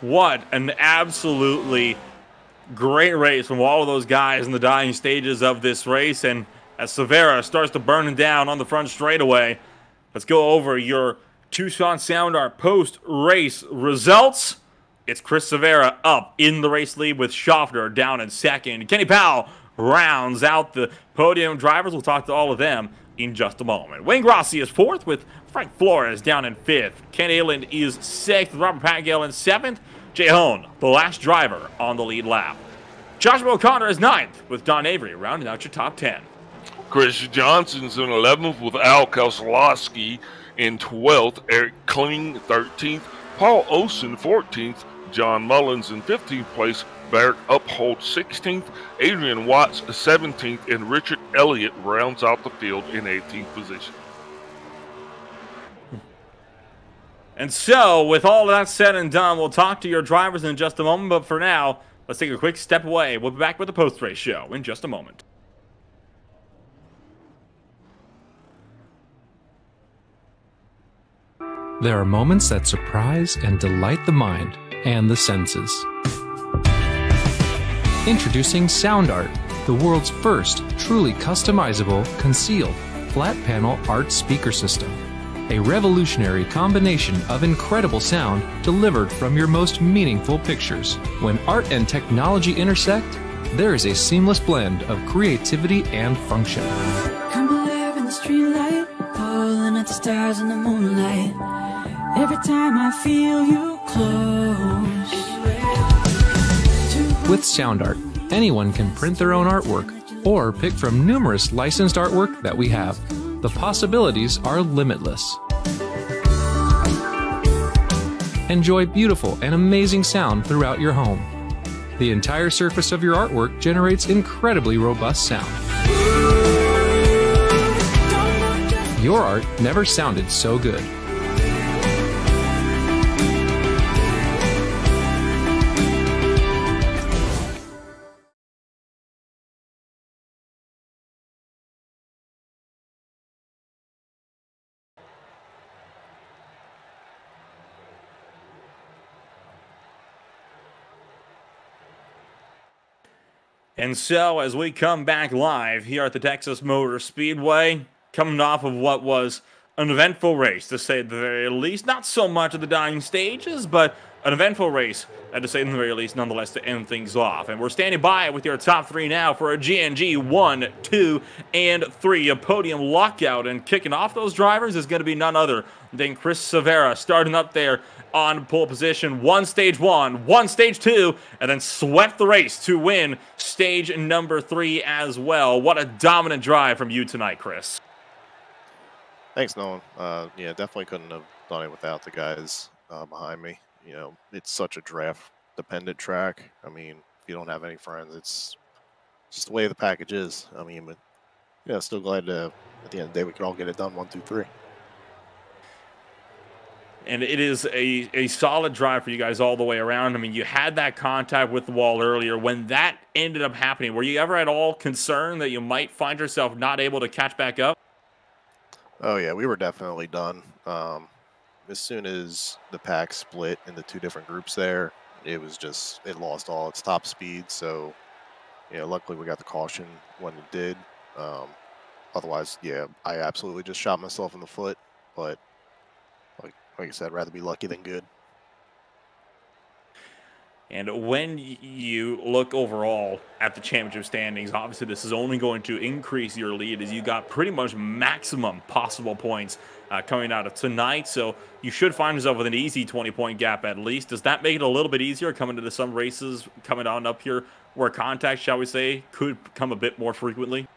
What an absolutely great race from all of those guys in the dying stages of this race. And as Severa starts to burn down on the front straightaway, let's go over your Tucson Sound Art post-race results. It's Chris Severa up in the race lead with Schaffner down in 2nd. Kenny Powell rounds out the podium drivers. We'll talk to all of them in just a moment. Wayne Grossi is 4th with Frank Flores down in 5th. Ken Ayland is 6th. Robert Patgill in 7th. Jay Hone, the last driver on the lead lap. Joshua O'Connor is 9th with Don Avery rounding out your top 10. Chris Johnson's in 11th with Al Koslowski in 12th. Eric Kling 13th. Paul Olson 14th. John Mullins in 15th place. Barrett Uphold 16th, Adrian Watts 17th, and Richard Elliott rounds out the field in 18th position. And so, with all of that said and done, we'll talk to your drivers in just a moment, but for now, let's take a quick step away. We'll be back with the post-race show in just a moment. There are moments that surprise and delight the mind and the senses. Introducing Sound Art, the world's first truly customizable, concealed, flat panel art speaker system. A revolutionary combination of incredible sound delivered from your most meaningful pictures. When art and technology intersect, there is a seamless blend of creativity and function. Come alive in the streetlight, pulling at the stars in the moonlight. Every time I feel you close. With Sound Art, anyone can print their own artwork or pick from numerous licensed artwork that we have. The possibilities are limitless. Enjoy beautiful and amazing sound throughout your home. The entire surface of your artwork generates incredibly robust sound. Your art never sounded so good. And so, as we come back live here at the Texas Motor Speedway, coming off of what was an eventful race, to say the very least, not so much of the dying stages, but an eventful race, to say in the very least, nonetheless, to end things off. And we're standing by with your top 3 now for a GNG 1, 2, and 3, a podium lockout. And kicking off those drivers is going to be none other than Chris Severa, starting up there on pole position, one stage 1, one stage 2, and then swept the race to win stage number 3 as well. What a dominant drive from you tonight, Chris. Thanks, Nolan. Yeah, definitely couldn't have done it without the guys behind me. You know, it's such a draft-dependent track. I mean, if you don't have any friends, it's just the way the package is. I mean, but yeah, still glad to, at the end of the day, we could all get it done 1, 2, 3. And it is a solid drive for you guys all the way around. I mean, you had that contact with the wall earlier. When that ended up happening, were you ever at all concerned that you might find yourself not able to catch back up? Oh, yeah, we were definitely done. As soon as the pack split into 2 different groups there, it was just, it lost all its top speed. So luckily we got the caution when it did. Otherwise, yeah, I absolutely just shot myself in the foot. But like I said, rather be lucky than good. And when you look overall at the championship standings, obviously this is only going to increase your lead as you got pretty much maximum possible points coming out of tonight. So you should find yourself with an easy 20-point gap at least. Does that make it a little bit easier coming into some races coming on up here where contact, shall we say, could come a bit more frequently?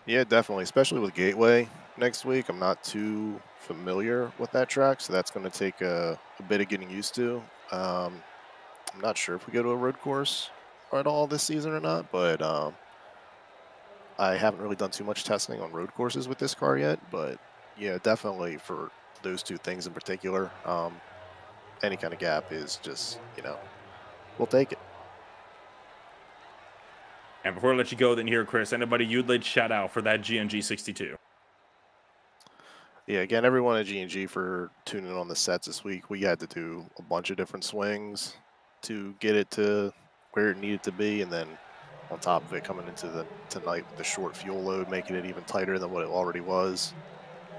Yeah, definitely, especially with Gateway next week. I'm not too familiar with that track, so that's going to take a bit of getting used to. I'm not sure if we go to a road course at all this season or not, but I haven't really done too much testing on road courses with this car yet. But yeah, definitely for those two things in particular, any kind of gap is just, we'll take it. And before I let you go, then here, Chris, anybody you'd like to shout out for that GNG 62? Yeah, again, everyone at G&G for tuning in on the sets this week. We had to do a bunch of different swings to get it to where it needed to be, and then on top of it, coming into tonight with the short fuel load, making it even tighter than what it already was.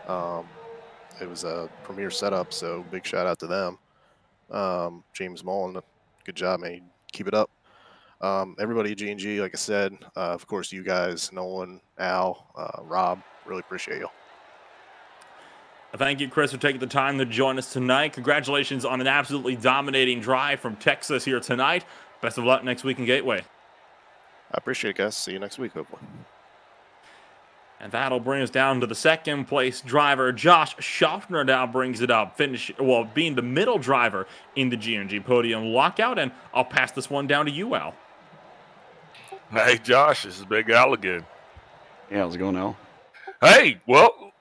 It was a premier setup, so big shout out to them. James Mullen, good job, man. Keep it up. Everybody at G&G, like I said, of course, you guys, Nolan, Al, Rob, really appreciate you. Thank you, Chris, for taking the time to join us tonight. Congratulations on an absolutely dominating drive from Texas here tonight. Best of luck next week in Gateway. I appreciate it, guys. See you next week, hopefully. And that'll bring us down to the second place driver. Josh Schaffner now brings it up, being the middle driver in the G&G podium lockout. And I'll pass this one down to you, Al. Hey, Josh, this is Big Al again. Yeah, how's it going, Al? Hey, well,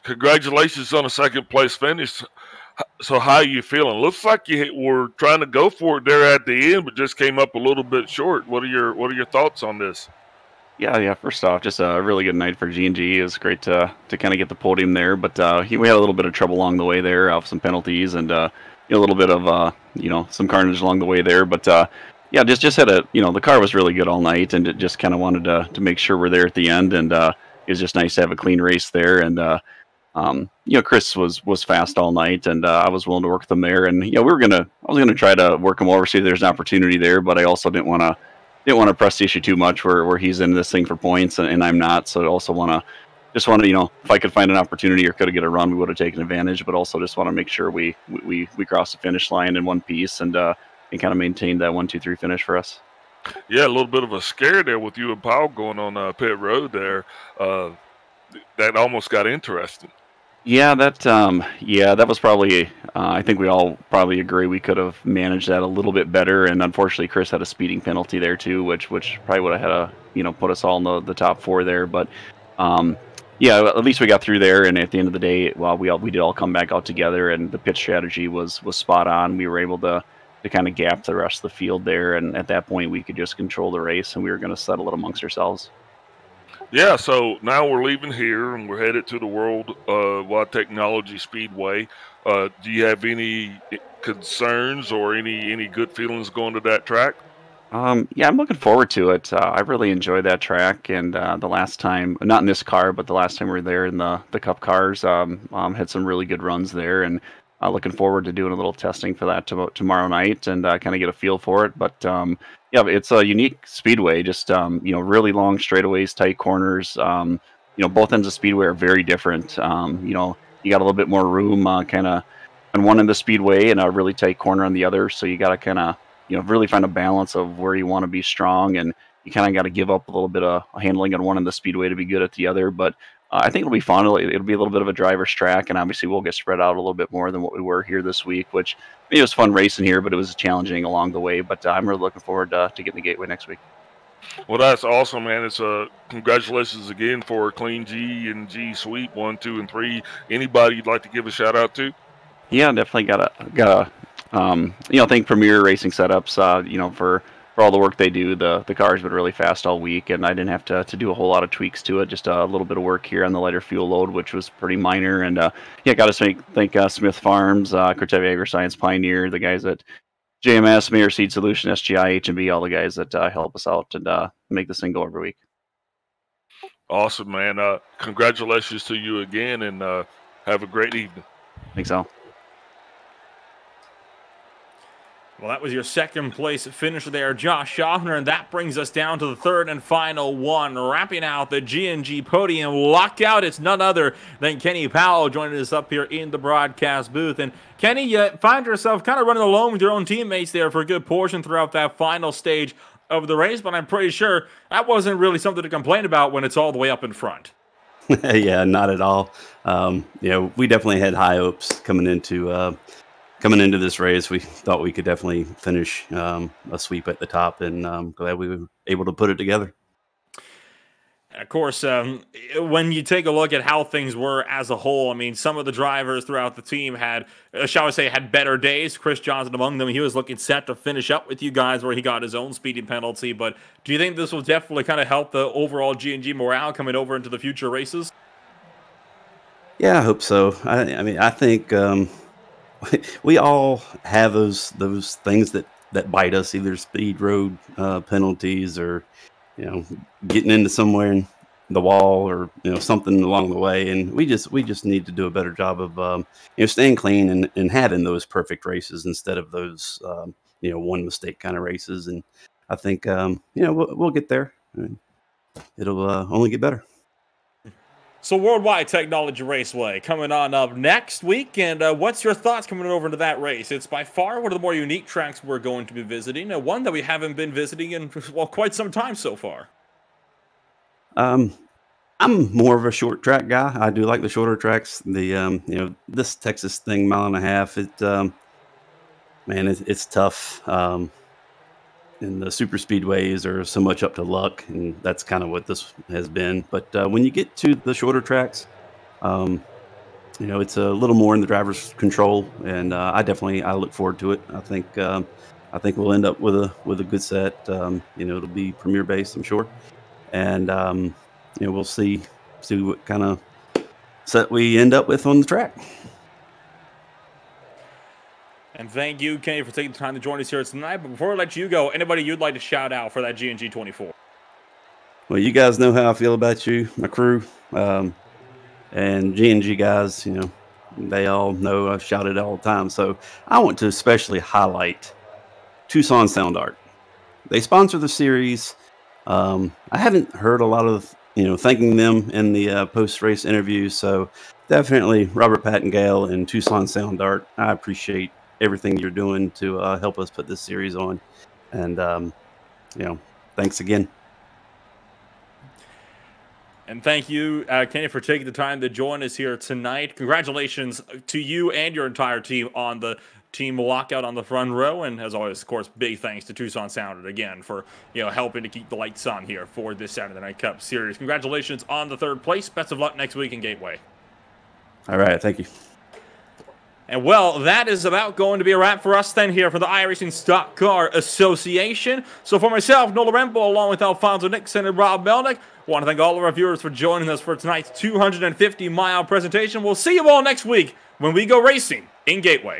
congratulations on a second place finish. So how are you feeling? Looks like you were trying to go for it there at the end, but just came up a little bit short. What are your thoughts on this? Yeah. First off, just a really good night for G&G. It was great to kind of get the podium there, but we had a little bit of trouble along the way there, off some penalties and a little bit of some carnage along the way there. But yeah, just had the car was really good all night, and it just kind of wanted to make sure we're there at the end, and it was just nice to have a clean race there. And Chris was fast all night, and I was willing to work with him there. And I was gonna try to work him over, see if there's an opportunity there, but I also didn't want to press the issue too much where he's in this thing for points and I'm not. So I also want to if I could find an opportunity or could get a run, we would have taken advantage. But also just want to make sure we cross the finish line in one piece and kind of maintain that 1-2-3 finish for us. Yeah, a little bit of a scare there with you and Paul going on pit road there. That almost got interesting. Yeah, that was probably. I think we all probably agree we could have managed that a little bit better, and unfortunately, Chris had a speeding penalty there too, which probably would have had put us all in the top four there. But yeah, at least we got through there, and at the end of the day, well, we did all come back out together, and the pit strategy was spot on. We were able to kind of gap the rest of the field there, and at that point, we could just control the race, and we were going to settle it amongst ourselves. Yeah, so now we're leaving here and we're headed to the World Wide Technology Speedway. Do you have any concerns or any good feelings going to that track? Yeah, I'm looking forward to it. I really enjoyed that track, and the last time, not in this car, but the last time we were there in the Cup cars, had some really good runs there, and looking forward to doing a little testing for that tomorrow night and kind of get a feel for it. But yeah, it's a unique speedway, just really long straightaways, tight corners. Both ends of speedway are very different. You got a little bit more room kind of on one end of the speedway and a really tight corner on the other, so you got to kind of really find a balance of where you want to be strong, and you kind of got to give up a little bit of handling on one end of the speedway to be good at the other. But I think it'll be fun. It'll be a little bit of a driver's track, and obviously we'll get spread out a little bit more than what we were here this week, which it was fun racing here, but it was challenging along the way. But I'm really looking forward to getting the Gateway next week. Well, that's awesome, man. It's congratulations again for a clean G and G sweep 1, 2, and 3. Anybody you'd like to give a shout out to? Yeah, definitely gotta thank Premier Racing Setups, for all the work they do. The car's been really fast all week, and I didn't have to do a whole lot of tweaks to it. Just a little bit of work here on the lighter fuel load, which was pretty minor. And got to thank Smith Farms, Corteva AgriScience Pioneer, the guys at JMS, Mirror Seed Solution, SGI, H&B, all the guys that help us out and make this thing go every week. Awesome, man. Congratulations to you again, and have a great evening. Thanks, Al. Well, that was your second place finisher there, Josh Schaffner, and that brings us down to the third and final one. Wrapping out the G&G podium lockout, it's none other than Kenny Powell joining us up here in the broadcast booth. And Kenny, you find yourself kind of running alone with your own teammates there for a good portion throughout that final stage of the race, but I'm pretty sure that wasn't really something to complain about when it's all the way up in front. Yeah, not at all. We definitely had high hopes coming into this race. We thought we could definitely finish a sweep at the top, and I'm glad we were able to put it together. Of course, when you take a look at how things were as a whole, I mean, some of the drivers throughout the team had, shall I say, had better days. Chris Johnson among them. He was looking set to finish up with you guys where he got his own speeding penalty. But do you think this will definitely kind of help the overall G&G morale coming over into the future races? Yeah, I hope so. I think we all have those things that bite us, either speed road penalties or getting into somewhere in the wall or something along the way, and we just need to do a better job of staying clean and having those perfect races instead of those one mistake kind of races. And I think we'll get there. It'll only get better. So Worldwide Technology Raceway coming on up next week, and what's your thoughts coming over into that race? It's by far one of the more unique tracks we're going to be visiting, one that we haven't been visiting in, well, quite some time so far. I'm more of a short track guy. I do like the shorter tracks. The this Texas thing, 1.5 miles, it's tough. And the super speedways are so much up to luck, and that's kind of what this has been. But when you get to the shorter tracks, it's a little more in the driver's control, and I look forward to it. I think we'll end up with a good set. It'll be premier based, I'm sure, and we'll see what kind of set we end up with on the track. And thank you, Kenny, for taking the time to join us here tonight. But before I let you go, anybody you'd like to shout out for that G&G 24? Well, you guys know how I feel about you, my crew, and G&G guys. They all know I shout it all the time. So I want to especially highlight Tucson Sound Art. They sponsor the series. I haven't heard a lot of thanking them in the post-race interviews. So definitely Robert Pattengale and Tucson Sound Art. I appreciate everything you're doing to help us put this series on, and thanks again. And thank you, Kenny, for taking the time to join us here tonight. Congratulations to you and your entire team on the team lockout on the front row, and as always, of course, big thanks to Tucson Sound again for helping to keep the lights on here for this Saturday Night Cup series. Congratulations on the third place. Best of luck next week in Gateway. All right, thank you. And well, that is about going to be a wrap for us then here for the iRacing Stock Car Association. So for myself, Nola Rembo, along with Alfonso Nixon and Rob Melnick, I want to thank all of our viewers for joining us for tonight's 250-mile presentation. We'll see you all next week when we go racing in Gateway.